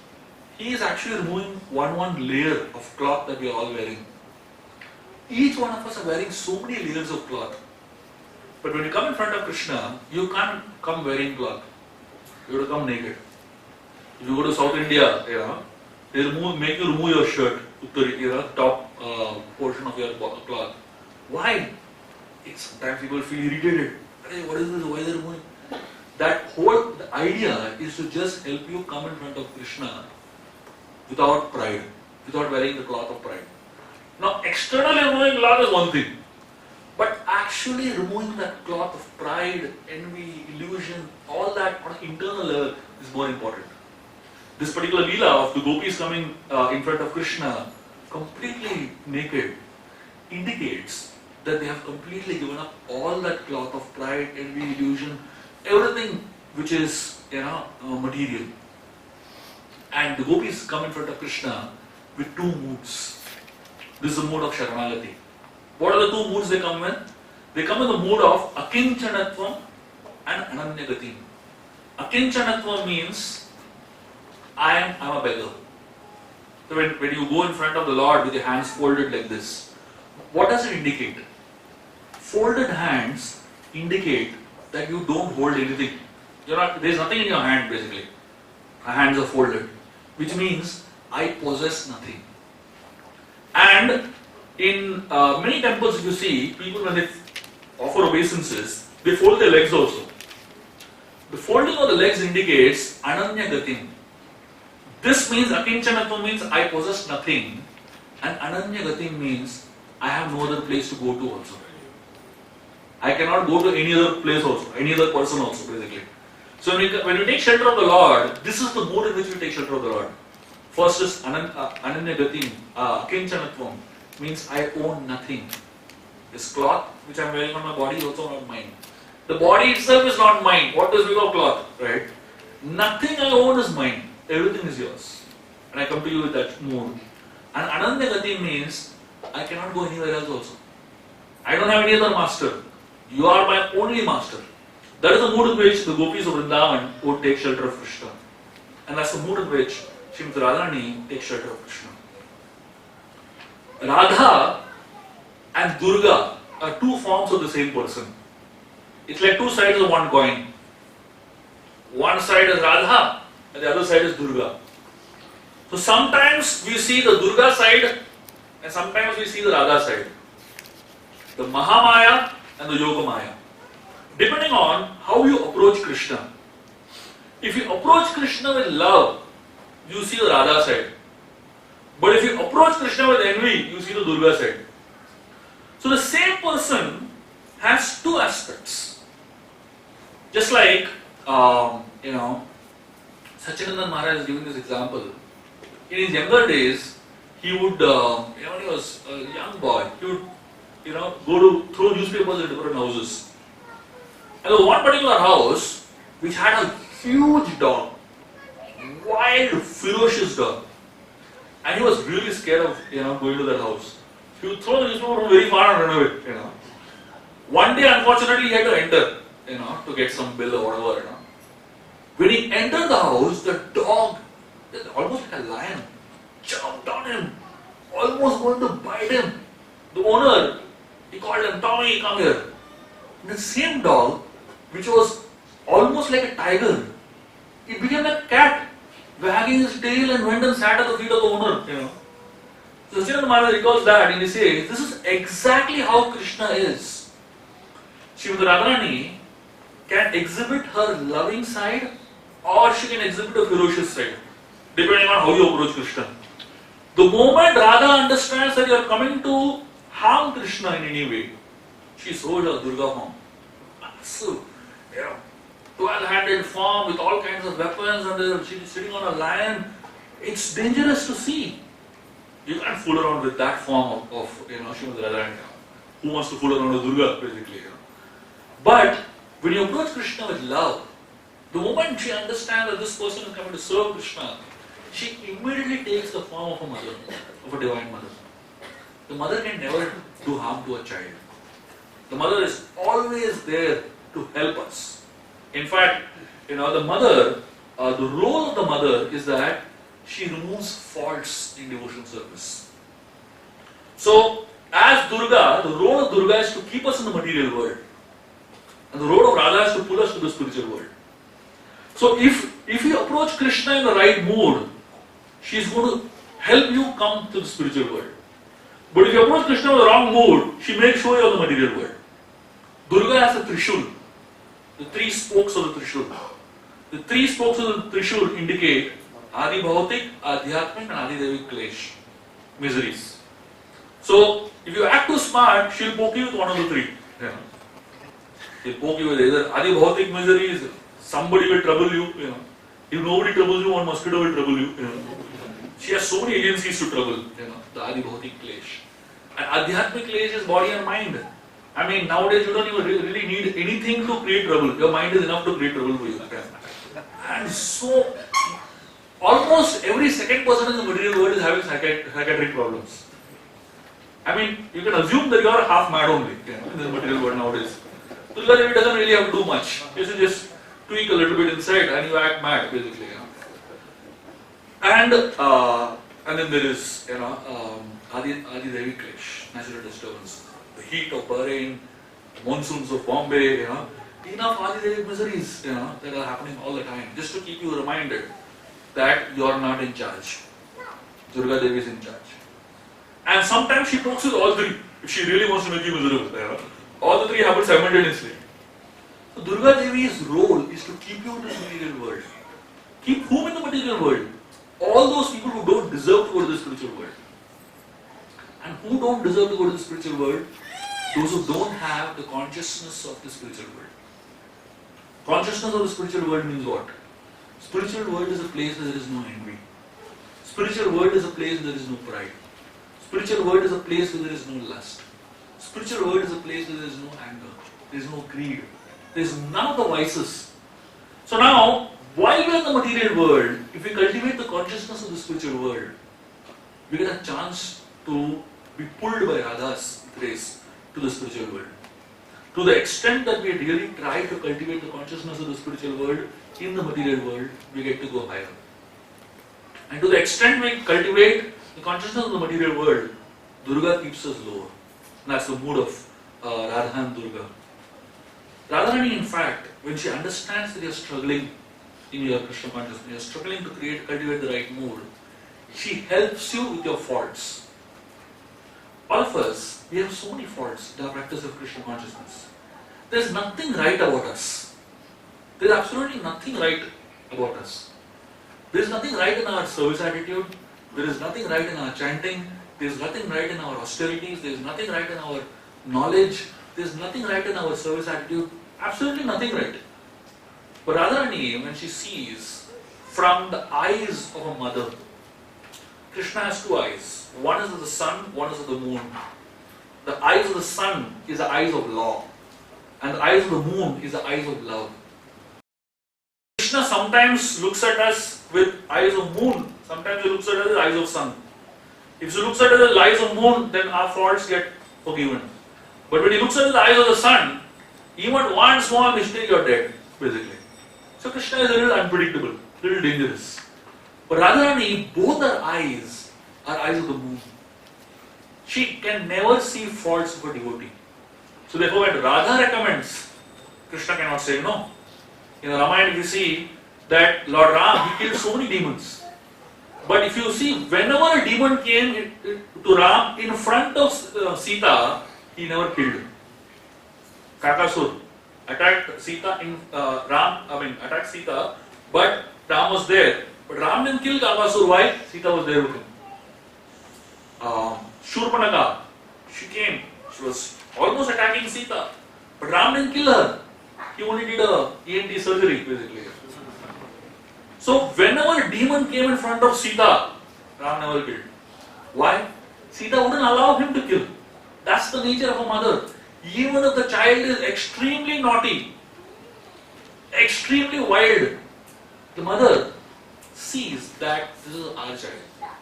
he is actually removing one layer of cloth that we are all wearing. Each one of us are wearing so many layers of cloth. But when you come in front of Krishna, you can't come wearing cloth. You have to come naked. If you go to South India, They make you remove your shirt, top portion of your cloth. Why? Sometimes people feel irritated. Hey, what is this? Why are they removing? The idea is to just help you come in front of Krishna without pride, without wearing the cloth of pride. Now, externally removing cloth is one thing, but actually removing that cloth of pride, envy, illusion, all that on an internal level is more important. This particular Leela of the gopis coming in front of Krishna completely naked indicates that they have completely given up all that cloth of pride, envy, illusion, everything which is material. And the gopis come in front of Krishna with two moods. This is the mood of Sharanagati. What are the two moods they come in? They come in the mood of Akinchanatvam and Ananyagati. Akinchanatvam means I'm a beggar. So when you go in front of the Lord with your hands folded like this, what does it indicate? Folded hands indicate that you don't hold anything. There's nothing in your hand basically. Our hands are folded, which means I possess nothing. And in many temples, if you see, people when they offer obeisances, they fold their legs also. The folding of the legs indicates Ananyagatim. This means Akinchanatvam means I possess nothing, and Ananyagatim means I have no other place to go to also. I cannot go to any other place also, any other person also basically. So when you take shelter of the Lord, this is the mood in which you take shelter of the Lord. First is Ananyagatim, Akinchanatvam, means I own nothing. This cloth which I am wearing on my body is also not mine. The body itself is not mine. What does we call cloth, right? Nothing I own is mine. Everything is yours. And I come to you with that mood. And Ananyagati means I cannot go anywhere else also. I don't have any other master. You are my only master. That is the mood in which the gopis of Vrindavan would take shelter of Krishna. And that's the mood in which Srimati Radharani takes shelter of Krishna. Radha and Durga are two forms of the same person. It's like two sides of one coin. One side is Radha and the other side is Durga. So sometimes we see the Durga side and sometimes we see the Radha side. The Mahamaya and the Yogamaya. Depending on how you approach Krishna. If you approach Krishna with love, you see the Radha side. But if you approach Krishna with envy, you see the Durga side. So the same person has two aspects. Just like, Sachinandan Maharaj is giving this example. In his younger days, he would, when he was a young boy, he would, go to throw newspapers in different houses. And there was one particular house which had a huge dog, wild, ferocious dog. And he was really scared of, going to that house. He would throw the newspaper from very far and run away, One day, unfortunately, he had to enter, to get some bill or whatever, When he entered the house, the dog, almost like a lion, jumped on him, almost going to bite him. The owner, he called him, Tommy, come here. And the same dog, which was almost like a tiger, it became like a cat, wagging his tail and went and sat at the feet of the owner, So Srimati Maharaj recalls that and he says, this is exactly how Krishna is. Srimati Radharani can exhibit her loving side or she can exhibit a ferocious side, depending on how you approach Krishna. The moment Radha understands that you are coming to harm Krishna in any way, she shows her Durga form. Massive, 12-handed form with all kinds of weapons and she is sitting on a lion. It's dangerous to see. You can't fool around with that form of Srimati Radharani. Who wants to fool around with Durga, basically? But when you approach Krishna with love, the moment she understands that this person is coming to serve Krishna, she immediately takes the form of a mother, of a divine mother. The mother can never do harm to a child. The mother is always there to help us. In fact, the mother, the role of the mother is that she removes faults in devotional service. So, as Durga, the role of Durga is to keep us in the material world. And the role of Radha is to pull us to the spiritual world. So, if you approach Krishna in the right mood, She is going to help you come to the spiritual world. But if you approach Krishna with the wrong mood, she makes sure you are the material world. Durga has a Trishul, the three spokes of the Trishul. The three spokes of the Trishul indicate Adi Bhautik, Adhyatmik and Adi Devik Klesh, miseries. So, if you act too smart, she will poke you with one of the three. Yeah. She will poke you with either Adi Bhautik miseries, somebody will trouble you. If nobody troubles you, one mosquito will trouble you. She has so many agencies to trouble. The Adi Bhautik Klesh. And Adhyatmik Klesh is body and mind. I mean, nowadays you don't even really need anything to create trouble. Your mind is enough to create trouble for you. And so, almost every second person in the material world is having psychiatric problems. I mean, you can assume that you are half mad only in the material world nowadays. Durga Devi doesn't really have to do much. You should just tweak a little bit inside and you act mad, basically. And then there is, Adi Devi Klesh, natural disturbance. The heat of Bahrain, the monsoons of Bombay, enough Adi Devi miseries, that are happening all the time. Just to keep you reminded that you are not in charge. Durga Devi is in charge. And sometimes she pokes with all three, if she really wants to make you miserable. All the three happen simultaneously. So Durga Devi's role is to keep you in the material world. Keep whom in the material world? All those people who don't deserve to go to the spiritual world. And who don't deserve to go to the spiritual world? Those who don't have the consciousness of the spiritual world. Consciousness of the spiritual world means what? Spiritual world is a place where there is no envy. Spiritual world is a place where there is no pride. Spiritual world is a place where there is no lust. Spiritual world is a place where there is no anger. There is no greed. There is none of the vices. So now, while we are in the material world, if we cultivate the consciousness of the spiritual world, we get a chance to be pulled by Radha's grace to the spiritual world. To the extent that we really try to cultivate the consciousness of the spiritual world in the material world, we get to go higher. And to the extent we cultivate the consciousness of the material world, Durga keeps us lower. And that's the mood of Radha and Durga. Radharani, in fact, when she understands that you're struggling in your Krishna consciousness, you're struggling to cultivate the right mood, she helps you with your faults. All of us, we have so many faults in our practice of Krishna consciousness. There's nothing right about us. There's absolutely nothing right about us. There's nothing right in our service attitude. There is nothing right in our chanting. There's nothing right in our austerities. There's nothing right in our knowledge. There's nothing right in our service attitude. Absolutely nothing right. But Radharani, when she sees from the eyes of a mother, Krishna has two eyes. One is of the sun, one is of the moon. The eyes of the sun is the eyes of law. And the eyes of the moon is the eyes of love. Krishna sometimes looks at us with eyes of moon. Sometimes he looks at us with eyes of sun. If he looks at us with the eyes of moon, then our faults get forgiven. But when he looks at the eyes of the sun, even one small mistake you're dead, basically. So Krishna is a little unpredictable, a little dangerous. But Radharani, both her eyes are eyes of the moon. She can never see faults of a devotee. So therefore when Radha recommends, Krishna cannot say no. In the Ramayana you see that Lord Ram, he killed so many demons. But if you see, whenever a demon came to Ram in front of Sita, he never killed him. Kakasur attacked Sita attacked Sita, but Ram was there. But Ram didn't kill Kakasur. Why? Sita was there with him. Shurpanaka, she came. She was almost attacking Sita, but Ram didn't kill her. He only did a ENT surgery, basically. So whenever a demon came in front of Sita, Ram never killed. Why? Sita wouldn't allow him to kill. That's the nature of a mother. Even if the child is extremely naughty, extremely wild, the mother sees that this is our child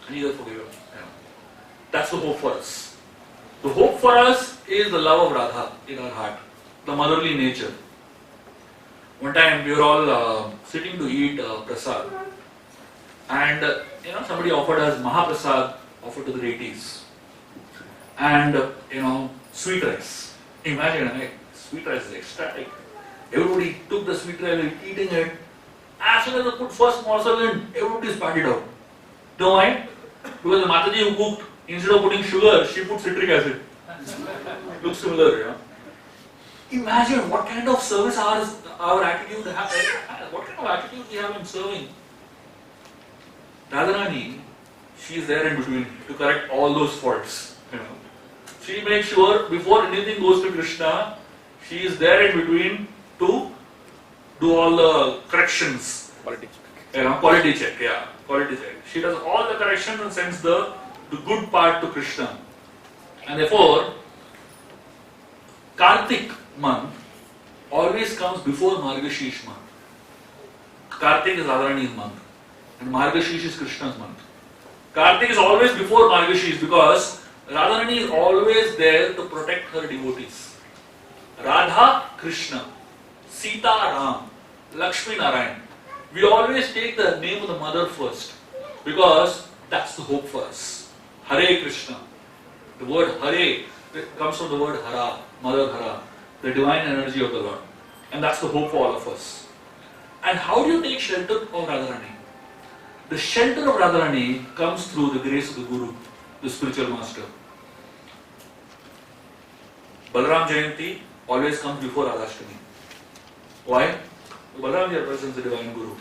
and you will forgive him. That's the hope for us. The hope for us is the love of Radha in our heart, the motherly nature. One time we were all sitting to eat prasad, and somebody offered us Mahaprasad, offered to the deities, and sweet rice. Imagine, sweet rice is ecstatic. Everybody took the sweet rice and eating it. As soon as they put first morsel in, everybody spat it out. know why? Because the Mataji who cooked, instead of putting sugar, she put citric acid. Looks similar, yeah. Imagine what kind of service our attitude has. What kind of attitude we have in serving. Radharani, she is there in between to correct all those faults. She makes sure before anything goes to Krishna, she is there in between to do all the corrections.
Quality.
Quality check, yeah. Quality check. She does all the corrections and sends the good part to Krishna. And therefore, Kartik month always comes before Margashish month. Kartik is Radharani's month and Margashish is Krishna's month. Kartik is always before Margashish because Radharani is always there to protect her devotees. Radha, Krishna, Sita, Ram, Lakshmi, Narayan. We always take the name of the mother first because that's the hope for us. Hare Krishna. The word Hare comes from the word Hara, Mother Hara, the divine energy of the Lord. And that's the hope for all of us. And how do you take shelter of Radharani? The shelter of Radharani comes through the grace of the Guru, the spiritual master. Balaram Jayanti always comes before Radhastami. Why? Balaramji represents the divine Guru.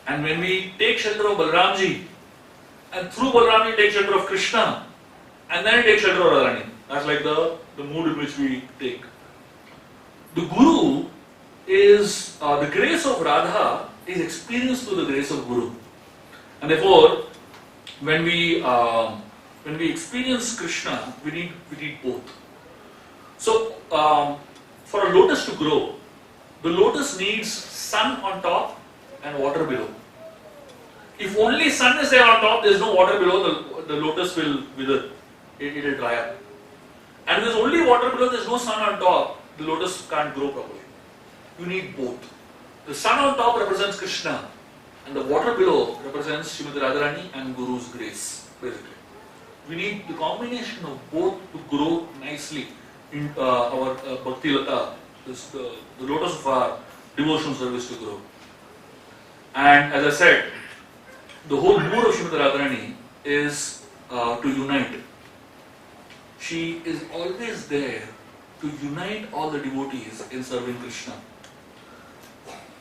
And when we take shelter of Balaramji, and through Balaramji take shelter of Krishna, and then we take shelter of Radharani. That's like the mood in which we take. The Guru is, the grace of Radha is experienced through the grace of Guru. And therefore, when we experience Krishna, we need both. So, for a lotus to grow, the lotus needs sun on top and water below. If only sun is there on top, there is no water below, the lotus will wither. It will dry up. And if there is only water below, there is no sun on top, the lotus can't grow properly. You need both. The sun on top represents Krishna, and the water below represents Srimati Radharani and Guru's grace, basically. We need the combination of both to grow nicely in our Bhakti Lata, the lotus of our devotional service to grow. And as I said, the whole mood of Srimati Radharani is to unite. She is always there to unite all the devotees in serving Krishna.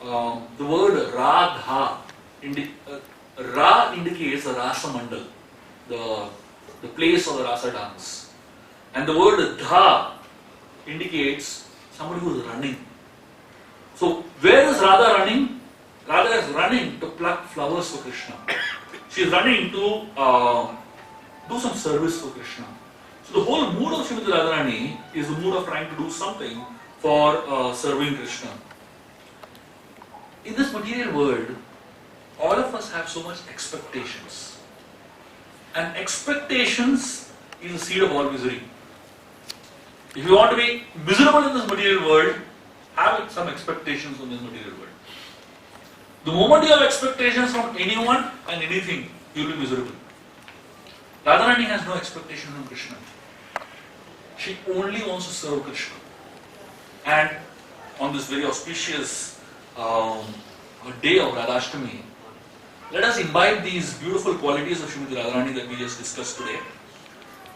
The word Radha, Ra indicates the Rasa Mandal, the place of the Rasa dance. And the word Dha indicates somebody who is running. So, where is Radha running? Radha is running to pluck flowers for Krishna. She is running to do some service for Krishna. So, the whole mood of Srimati Radharani is the mood of trying to do something for serving Krishna. In this material world, all of us have so much expectations. And expectations is the seed of all misery. If you want to be miserable in this material world, have some expectations from this material world. The moment you have expectations from anyone and anything, you will be miserable. Radharani has no expectation from Krishna. She only wants to serve Krishna. And on this very auspicious day of Radhastami, let us imbibe these beautiful qualities of Srimati Radharani that we just discussed today.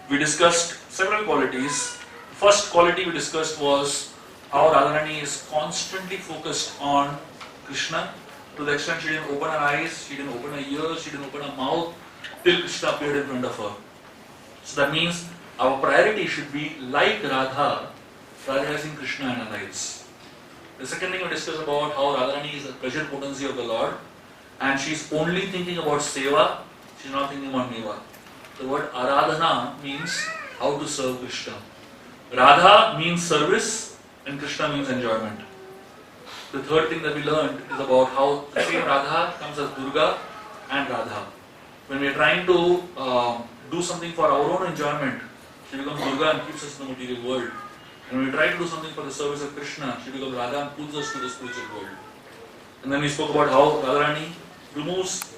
We discussed several qualities. The first quality we discussed was how Radharani is constantly focused on Krishna to the extent she didn't open her eyes, she didn't open her ears, she didn't open her mouth till Krishna appeared in front of her. So that means our priority should be like Radha, prioritizing Krishna in our lives. The second thing we discussed about how Radharani is the pleasure potency of the Lord, and she's only thinking about seva, she's not thinking about meva. The word aradhana means how to serve Krishna. Radha means service and Krishna means enjoyment. The third thing that we learned is about how the same Radha comes as Durga and Radha. When we are trying to do something for our own enjoyment, she becomes Durga and keeps us in the material world. And when we try to do something for the service of Krishna, she becomes Radha and pulls us to the spiritual world. And then we spoke about how Radharani removes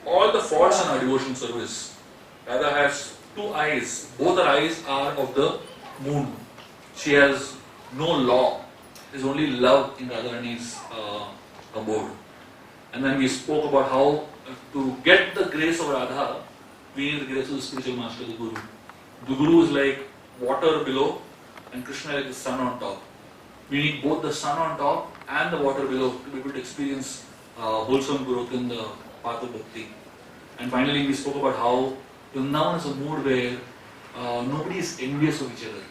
all the faults in our devotional service. Radha has two eyes. Both her eyes are of the moon. She has no law. There is only love in Radharani's abode. And then we spoke about how to get the grace of Radha, we need the grace of the spiritual master, the Guru. The Guru is like water below and Krishna is the sun on top. We need both the sun on top and the water below to be able to experience wholesome growth in the path of bhakti. And finally, we spoke about how Vrindavan is a mood where nobody is envious of each other.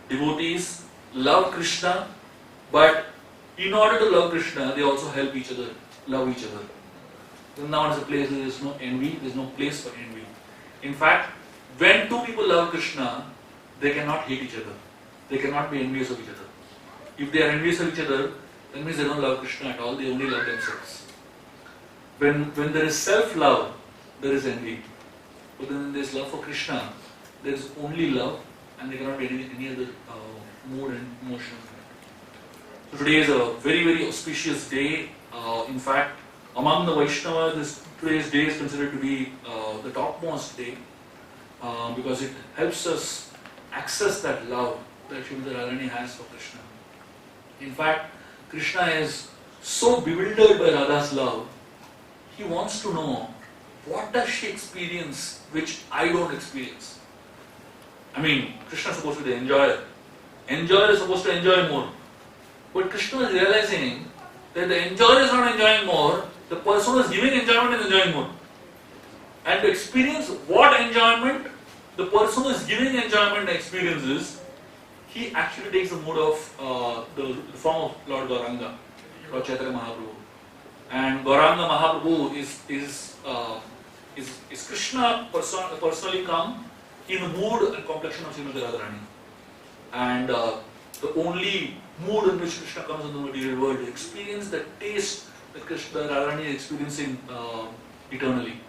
Devotees love Krishna, but in order to love Krishna, they also help each other, love each other. Vrindavan is a place where there is no envy, there is no place for envy. In fact, when two people love Krishna, they cannot hate each other. They cannot be envious of each other. If they are envious of each other, that means they don't love Krishna at all, they only love themselves. When there is self-love, there is envy. But when there is love for Krishna, there is only love and there cannot be any other mood and emotion. So today is a very, very auspicious day. In fact, among the Vaishnavas, today's day is considered to be the topmost day because it helps us access that love that Shrimati Radharani has for Krishna. In fact, Krishna is so bewildered by Radha's love, he wants to know what does she experience which I don't experience. I mean, Krishna is supposed to be the enjoyer. Enjoyer is supposed to enjoy more. But Krishna is realizing that the enjoyer is not enjoying more, the person who is giving enjoyment is enjoying more. And to experience what enjoyment the person who is giving enjoyment experiences, he actually takes the mood of the form of Lord Gauranga, Lord Chaitanya Mahaprabhu. And Gauranga Mahaprabhu is Krishna personally come in the mood and complexion of Srimati Radharani. And the only mood in which Krishna comes in the material world to experience the taste that Krishna Radharani is experiencing eternally.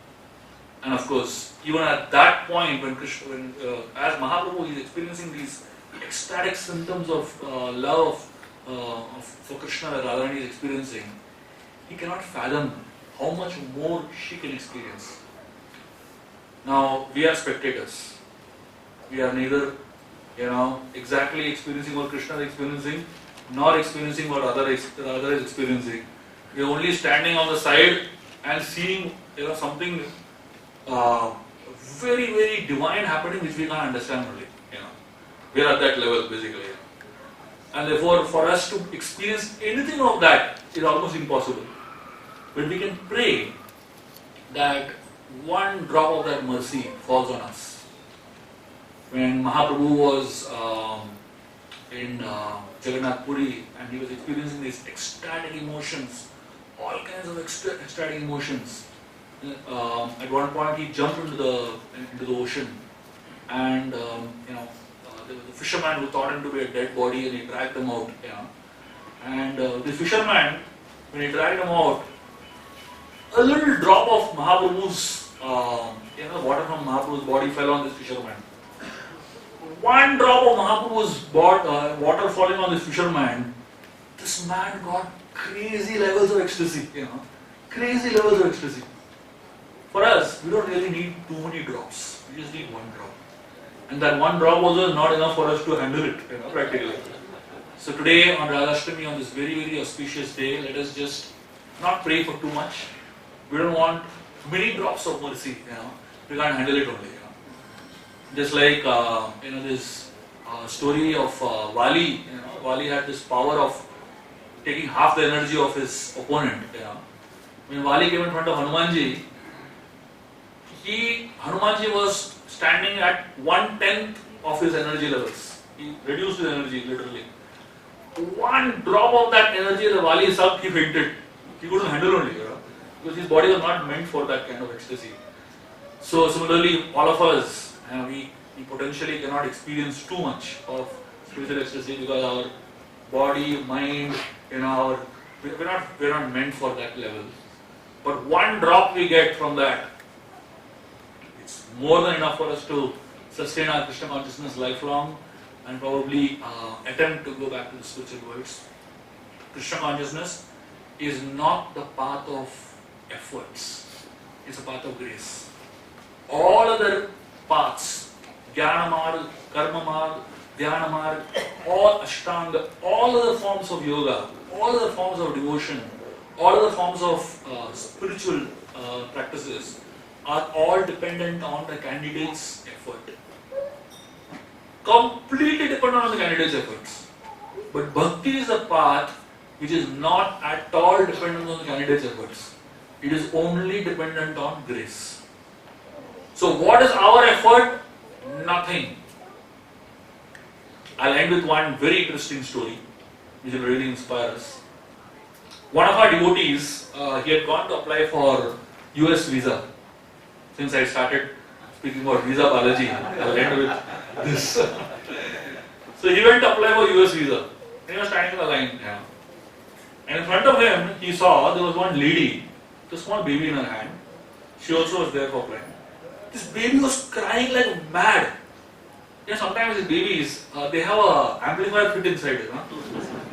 And of course, even at that point when as Mahaprabhu is experiencing these ecstatic symptoms of love for Krishna that Radharani is experiencing, he cannot fathom how much more she can experience. Now, we are spectators. We are neither, exactly experiencing what Krishna is experiencing, nor experiencing what Radha is experiencing. We are only standing on the side and seeing, something very, very divine happening which we can't understand only. We are at that level basically. And therefore, for us to experience anything of that is almost impossible. But we can pray that one drop of that mercy falls on us. When Mahaprabhu was in Jagannath Puri and he was experiencing these ecstatic emotions, all kinds of ecstatic emotions. At one point he jumped into the ocean, and there was a fisherman who thought him to be a dead body, and he dragged him out. And the fisherman, when he dragged him out, a little drop of Mahaprabhu's, water from Mahaprabhu's body fell on this fisherman. One drop of Mahaprabhu's water falling on this fisherman, this man got crazy levels of ecstasy. Crazy levels of ecstasy. For us, we don't really need too many drops. We just need one drop. And that one drop was not enough for us to handle it, practically. So today on Radhastami, on this very, very auspicious day, let us just not pray for too much. We don't want many drops of mercy, we can't handle it only. Just like, this story of Vali, Vali had this power of taking half the energy of his opponent. When Vali came in front of Hanumanji, Hanumanji was standing at 1/10 of his energy levels. He reduced his energy literally. One drop of that energy the Vali sucked, he fainted. He couldn't handle only, because his body was not meant for that kind of ecstasy. So similarly, all of us, we potentially cannot experience too much of spiritual ecstasy because our body, mind, we're not meant for that level. But one drop we get from that, it's more than enough for us to sustain our Krishna consciousness lifelong and probably attempt to go back to the spiritual worlds. Krishna consciousness is not the path of efforts, it's a path of grace. All other paths, Jnana Marg, Karma Marg, Dhyana Marg, all Ashtanga, all other forms of yoga, all other forms of devotion, all other forms of spiritual practices are all dependent on the candidate's effort. Completely dependent on the candidate's efforts. But bhakti is a path which is not at all dependent on the candidate's efforts. It is only dependent on grace. So what is our effort? Nothing. I'll end with one very interesting story which will really inspire us. One of our devotees, he had gone to apply for US visa. Since I started speaking about visa biology, I'll end with this. So he went to apply for US visa. He was standing in the line. Yeah. And in front of him, he saw there was one lady, with a small baby in her hand. She also was there for applying. This baby was crying like mad. You know, sometimes these babies, they have a amplifier fit inside it.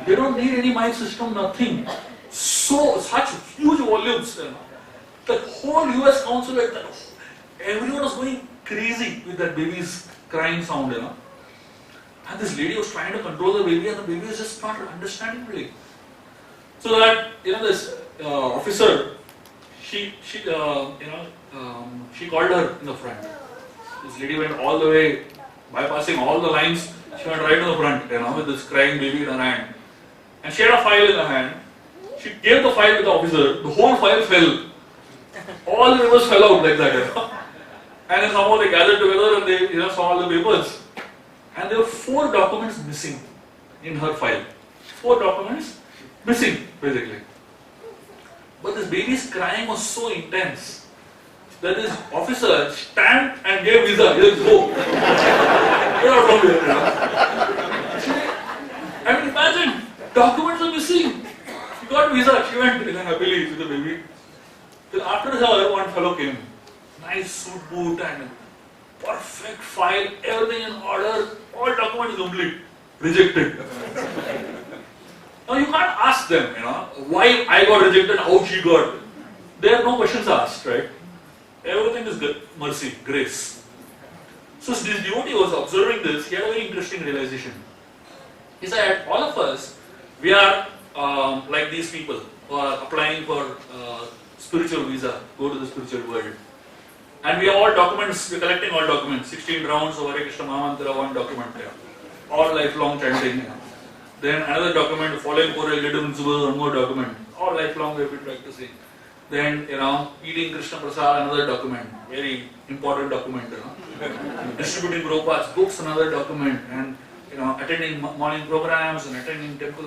They don't need any mic system, nothing. Such huge volumes. The whole US consulate, everyone was going crazy with that baby's crying sound. And this lady was trying to control the baby, and the baby was just not understanding really. So that this officer, she called her in the front. This lady went all the way, bypassing all the lines. She went right to the front, with this crying baby in her hand. And she had a file in her hand. She gave the file to the officer. The whole file fell. All the papers fell out like that. And then somehow they gathered together and they saw all the papers. And there were 4 documents missing in her file. 4 documents missing, basically. But this baby's crying was so intense that this officer stamped and gave visa. He said, go. Get out from here. I mean, imagine, documents are missing. She got visa, she went happily with the baby. Then after her, one fellow came. Nice suit boot and perfect file, everything in order, all documents complete. Rejected. Now you can't ask them, why I got rejected, how she got. There are no questions asked, right? Everything is good, mercy, grace. So this devotee was observing this, he had a very interesting realization. He said, all of us, we are like these people who are applying for spiritual visa, go to the spiritual world. And we have all documents, we are collecting all documents, 16 rounds of Hare Krishna Mahamantra, one document there. All lifelong chanting. Then another document, following 4 relative principles, one more document. All lifelong we have been practicing. Then, eating Krishna Prasad, another document. Very important document, Distributing Prabhupada's books, another document. And, attending morning programs and attending temple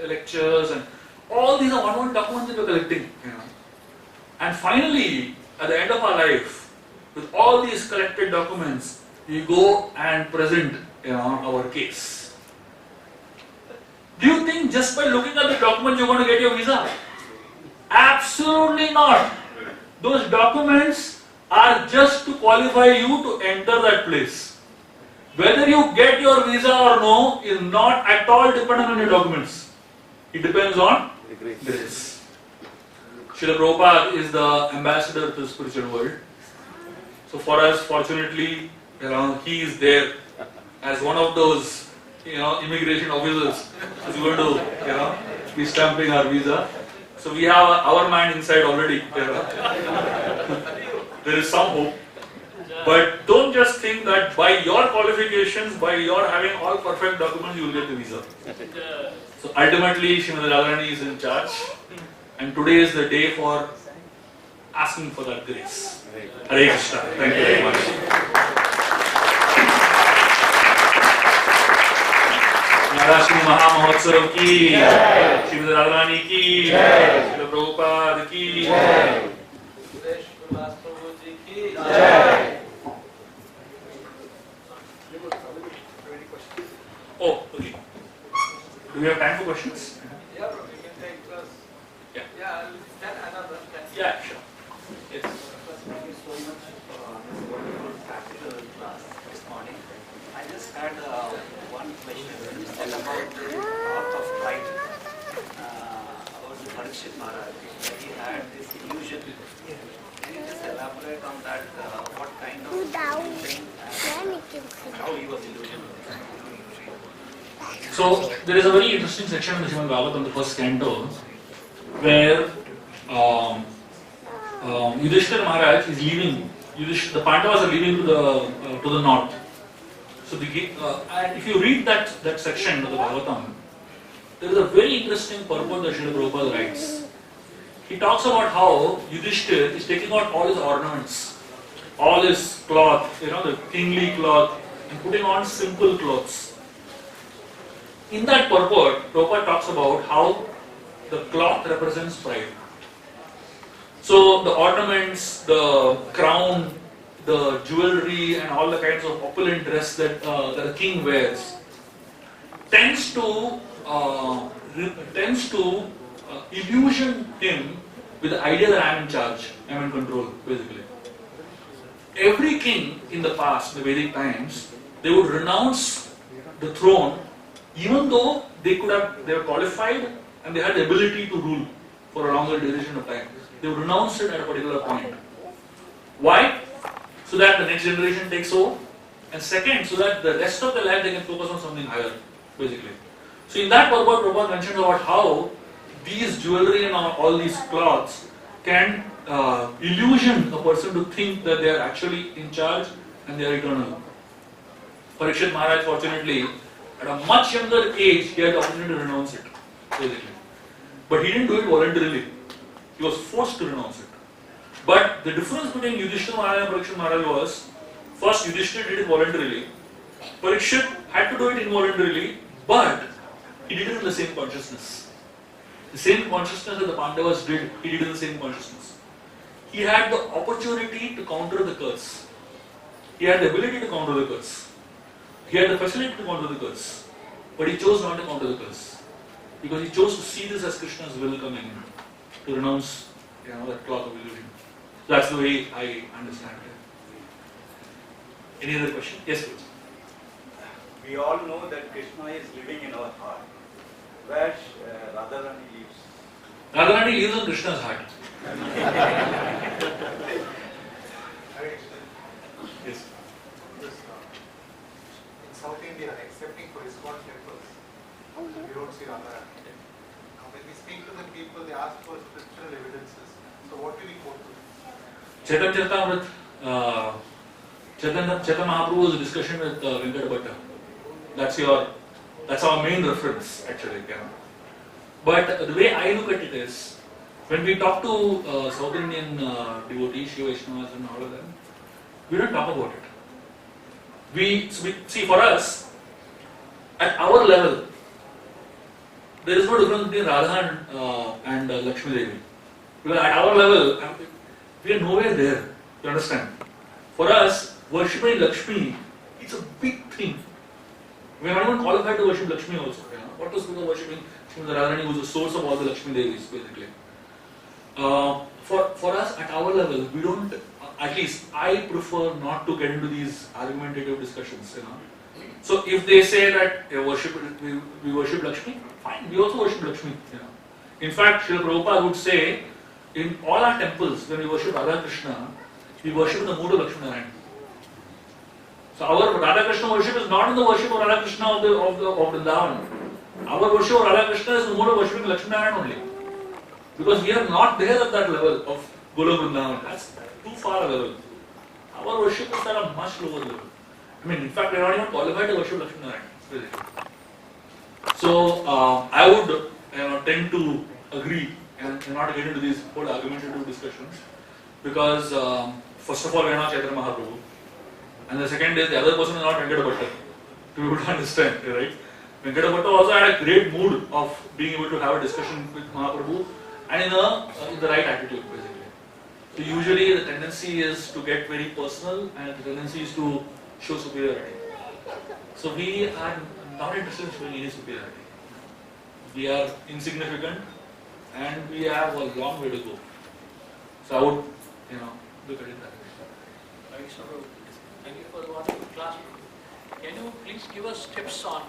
lectures. And all these are one documents that we are collecting, And finally, at the end of our life, with all these collected documents, we go and present our case. Do you think just by looking at the document you're going to get your visa? Absolutely not. Those documents are just to qualify you to enter that place. Whether you get your visa or no is not at all dependent on your documents. It depends on grace. Srila Prabhupada is the ambassador to the spiritual world. So for us, fortunately, he is there as one of those, immigration officers who's going to, be stamping our visa. So we have our man inside already. There is some hope. But don't just think that by your qualifications, by your having all perfect documents, you will get the visa. So ultimately, Srimati Radharani is in charge. And today is the day for asking for that grace. Hare Krishna. Thank you very much. Radhastami Maha Mahotsav ki, Srimati Radharani ki, Srila Prabhupada ki. Oh, okay. Do we have time for questions?
Yeah, bro, we can take plus. Yeah, then another.
Yeah, sure. Yes.
Thank you so much for this wonderful practical class this morning. I just had one question. You said about the path of light, about the Parikshit Maharaj. He had this illusion. Can you just elaborate on that? What kind of thing and how he was illusioned?
So there is a very interesting section in the Srimad Bhagavatam, the first canto, where Yudhishthira Maharaj is leaving. The Pandavas are leaving to the north. So and if you read that section of the Bhagavatam, there is a very interesting purport that Srila Prabhupada writes. He talks about how Yudhishthira is taking out all his ornaments, all his cloth, the kingly cloth, and putting on simple clothes. In that purport, Prabhupada talks about how the cloth represents pride. So the ornaments, the crown, the jewelry, and all the kinds of opulent dress that a king wears tends to illusion him with the idea that I am in charge, I am in control, basically. Every king in the past, in the Vedic times, they would renounce the throne even though they were qualified and they had the ability to rule for a longer duration of time. They would renounce it at a particular point. Why? So that the next generation takes over, and second, so that the rest of their life they can focus on something higher, basically. So in that purport, Prabhupada mentioned about how these jewelry and all these cloths can illusion a person to think that they are actually in charge and they are eternal. Parikshit Maharaj, fortunately, at a much younger age, he had the opportunity to renounce it, basically. But he didn't do it voluntarily. He was forced to renounce it. But the difference between Yudhishthira Maharaj and Parikshit Maharaj was, first Yudhishthira did it voluntarily, Parikshit had to do it involuntarily, but he did it in the same consciousness. The same consciousness that the Pandavas did, he did in the same consciousness. He had the opportunity to counter the curse. He had the ability to counter the curse. He had the facility to counter the curse. But he chose not to counter the curse. Because he chose to see this as Krishna's will coming in. To renounce that cloth of illusion. That's the way I understand it. Any other question? Yes, please.
We all know that Krishna is living in our heart. Where Radharani lives?
Radharani lives in Krishna's heart. Yes.
In South India, excepting for ISKCON temples, we don't see Radharani. When we speak to the people, they ask for scriptural evidences. So what do we quote to them?
Chaitanya Charitamrita, Chaitanya Mahaprabhu's discussion with Venkata Bhatta. That's our main reference, actually. But the way I look at it is, when we talk to South Indian devotees, Shiva Vaishnavas and all of them, we don't talk about it. We see, for us, at our level, there is no difference between Radha and Lakshmi Devi. Because at our level, we are nowhere there. You understand? For us, worshipping Lakshmi, it's a big thing. We are not even qualified to worship Lakshmi also. What to speak of worshipping Radharani, who is the source of all the Lakshmi Devis, basically. For us, at our level, we don't, at least I prefer not to get into these argumentative discussions. So if they say that we worship Lakshmi, fine, we also worship Lakshmi. In fact, Srila Prabhupada would say, in all our temples, when we worship Radha Krishna, we worship in the mood of Lakshmi Narayana. So our Radha Krishna worship is not in the worship of Radha Krishna of Vrindavan. Our worship of Radha Krishna is in the mode of worshipping Lakshmi Narayana only. Because we are not there at that level of Golok Vrindavan. That's too far a level. Our worship is at a much lower level. In fact, we are not even qualified to worship Lakshmi Narayana. Really. So I would tend to agree and not get into these whole argumentative discussions, because first of all, we are not Chaitanya Mahaprabhu, and the second is the other person is not Venkata Bhatta, to be able to understand, right? Venkata Bhatta also had a great mood of being able to have a discussion with Mahaprabhu and in the right attitude, basically. So usually the tendency is to get very personal and the tendency is to show superiority. So we are not interested in showing any superiority. We are insignificant and we have a long way to go. So I would, look at it that way.
Thank you for the wonderful class. Can you please give us tips on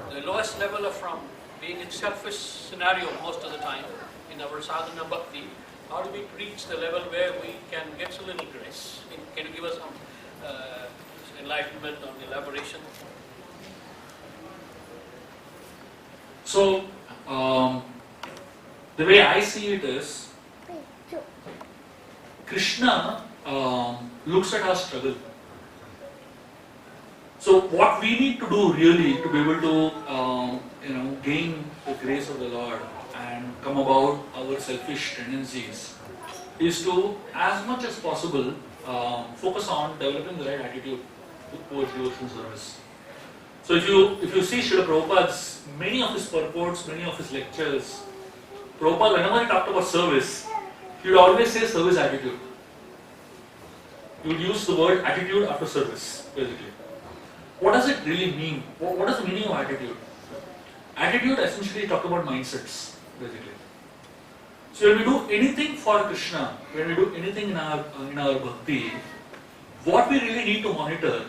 the lowest level of from being in selfish scenario most of the time in our sadhana bhakti? How do we reach the level where we can get a little grace? Can you give us some enlightenment on elaboration?
So, The way I see it is, Krishna looks at our struggle. So what we need to do really to be able to gain the grace of the Lord and come about our selfish tendencies is to, as much as possible, focus on developing the right attitude towards devotional service. So if you see Srila Prabhupada's, many of his purports, many of his lectures, Prabhupada, whenever he talked about service, he would always say service attitude. He would use the word attitude after service, basically. What does it really mean? What is the meaning of attitude? Attitude essentially talks about mindsets, basically. So when we do anything for Krishna, when we do anything in our bhakti, what we really need to monitor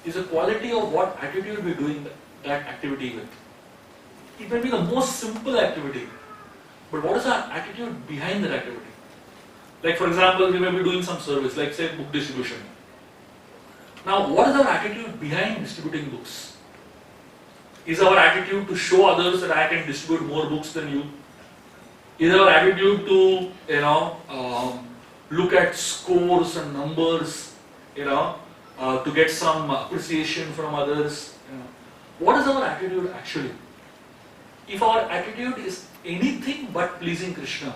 is the quality of what attitude we're doing that activity with. It may be the most simple activity, but what is our attitude behind that activity? Like for example, we may be doing some service, like say book distribution. Now, what is our attitude behind distributing books? Is our attitude to show others that I can distribute more books than you? Is our attitude to look at scores and numbers, to get some appreciation from others? What is our attitude actually? If our attitude is anything but pleasing Krishna,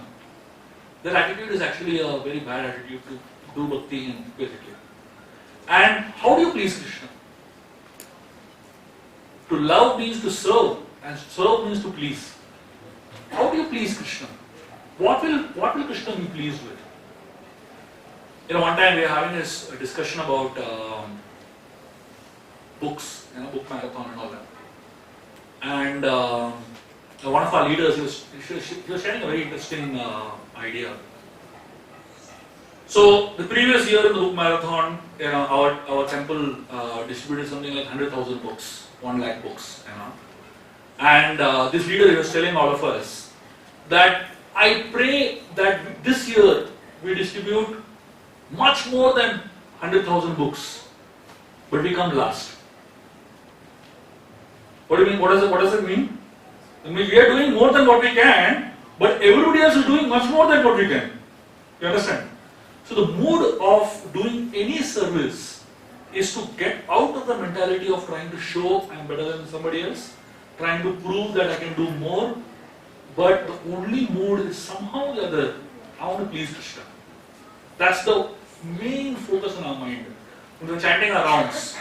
that attitude is actually a very bad attitude to do bhakti in, basically. And how do you please Krishna? To love means to serve, and serve means to please. How do you please Krishna? What will Krishna be pleased with? One time we were having this discussion about books, book marathon and all that. And one of our leaders, he was sharing a very interesting idea. So the previous year in the book marathon, our temple distributed something like 100,000 books, 1 lakh books, And this leader was telling all of us that I pray that this year we distribute much more than 100,000 books, but we come last. What do you mean? What does it mean? I mean, we are doing more than what we can, but everybody else is doing much more than what we can. You understand? So the mood of doing any service is to get out of the mentality of trying to show I'm better than somebody else, trying to prove that I can do more, but the only mood is somehow or the other, I want to please Krishna. That's the main focus in our mind. When we're chanting our rounds,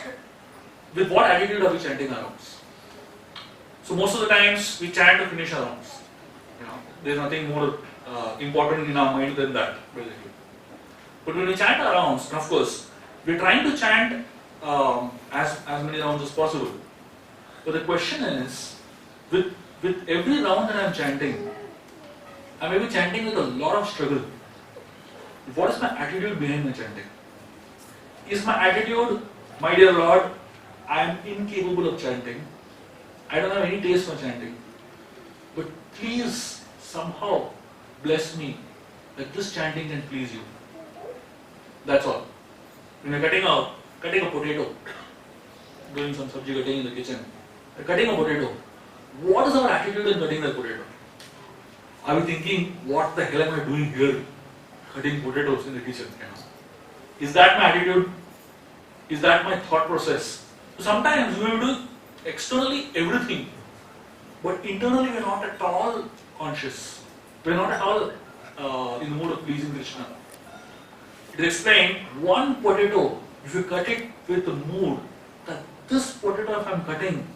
with what attitude are we chanting our rounds? So most of the times we chant to finish our rounds. There's nothing more important in our mind than that, basically. But when we chant our rounds, and of course, we're trying to chant as many rounds as possible. But the question is, with every round that I'm chanting, I may be chanting with a lot of struggle. What is my attitude behind my chanting? Is my attitude, my dear Lord, I am incapable of chanting. I don't have any taste for chanting. But please somehow bless me that this chanting can please you. That's all. When you're cutting a potato, doing some sabji cutting in the kitchen, you're cutting a potato. What is our attitude in cutting that potato? Are we thinking, what the hell am I doing here? Cutting potatoes in the kitchen. Is that my attitude? Is that my thought process? So sometimes we will do externally everything, but internally we are not at all conscious. We are not at all in the mood of pleasing Krishna. It is explained, one potato, if you cut it with the mood that this potato if I am cutting,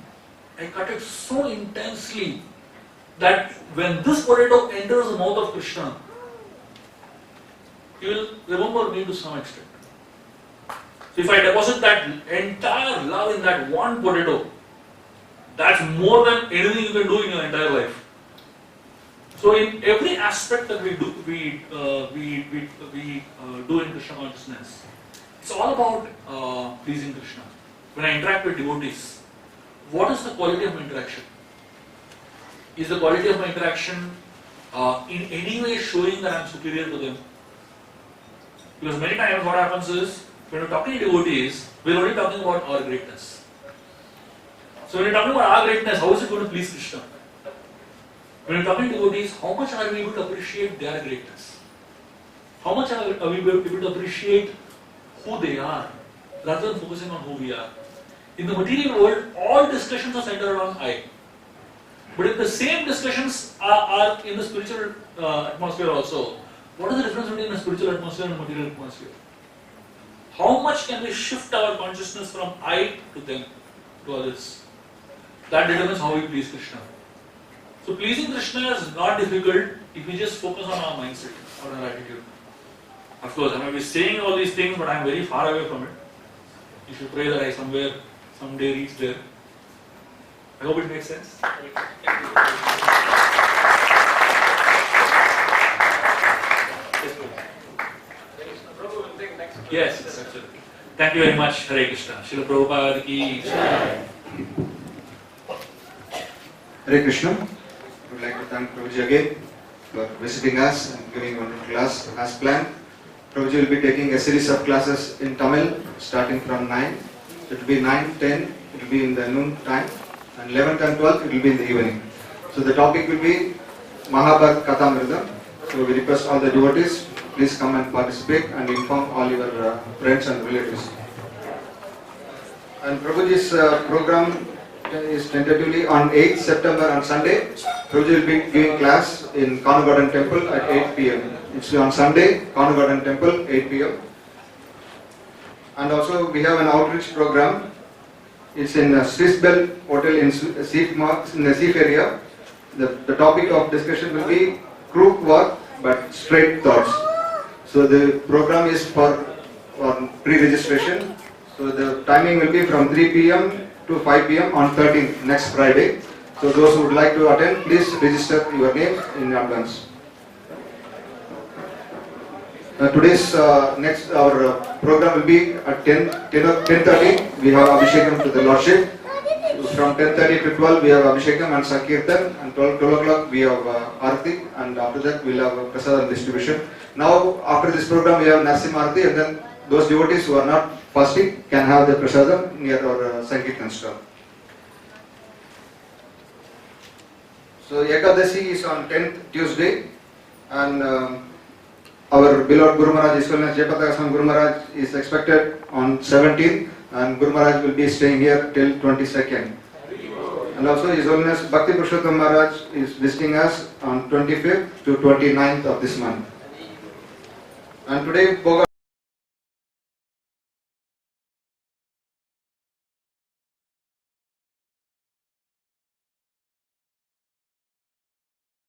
I cut it so intensely that when this potato enters the mouth of Krishna, he will remember me to some extent. So if I deposit that entire love in that one potato, that's more than anything you can do in your entire life. So in every aspect that we do in Krishna consciousness, it's all about pleasing Krishna. When I interact with devotees, what is the quality of my interaction? Is the quality of my interaction in any way showing that I am superior to them? Because many times what happens is, when we're talking to devotees, we're only talking about our greatness. So when you're talking about our greatness, how is it going to please Krishna? When we're talking to devotees, how much are we able to appreciate their greatness? How much are we able to appreciate who they are, rather than focusing on who we are? In the material world, all discussions are centered around I. But if the same discussions are in the spiritual atmosphere also, what is the difference between a spiritual atmosphere and a material atmosphere? How much can we shift our consciousness from I to them, to others? That determines how we please Krishna. So pleasing Krishna is not difficult if we just focus on our mindset or our attitude. Of course, I may be saying all these things, but I am very far away from it. You should pray that I someday reach there. I hope it makes sense. Yes, absolutely. Thank you very much, Hare Krishna. Srila Prabhupada ki jai.
Hare Krishna. I would like to thank Prabhuji again for visiting us and giving one class as planned. Prabhuji will be taking a series of classes in Tamil starting from 9. It will be 9, 10, it will be in the noon time, and 11th and 12th it will be in the evening. So the topic will be Mahabharat Kathamridam. So we request all the devotees, please come and participate and inform all your friends and relatives. And Prabhuji's program is tentatively on 8th September on Sunday. Prabhuji will be giving class in Kanu Garden Temple at 8 p.m. It's on Sunday, Kanu Garden Temple, 8 p.m. And also we have an outreach program. It's in Swissbell Hotel in the Seaf area. The topic of discussion will be crook walk but straight thoughts. So the program is for pre-registration. So the timing will be from 3 p.m. to 5 p.m. on 13th, next Friday. So those who would like to attend, please register your name in advance. Today's our program will be at 10:30. We have Abhishekam to the Lordship. From 10:30 to 12 we have Abhishekam and Sankirtan, and 12 o'clock we have Arati, and after that we will have Prasadam distribution. Now after this program we have Narsimha Arati, and then those devotees who are not fasting can have the Prasadam near our Sankirtan stall. So Ekadashi is on 10th Tuesday, and our beloved Guru Maharaj, His Holiness Jayapataaka Guru Maharaj is expected on 17th, and Guru Maharaj will be staying here till 22nd. And also His Holiness Bhakti Purushottam Maharaj is visiting us on 25th to 29th of this month. And today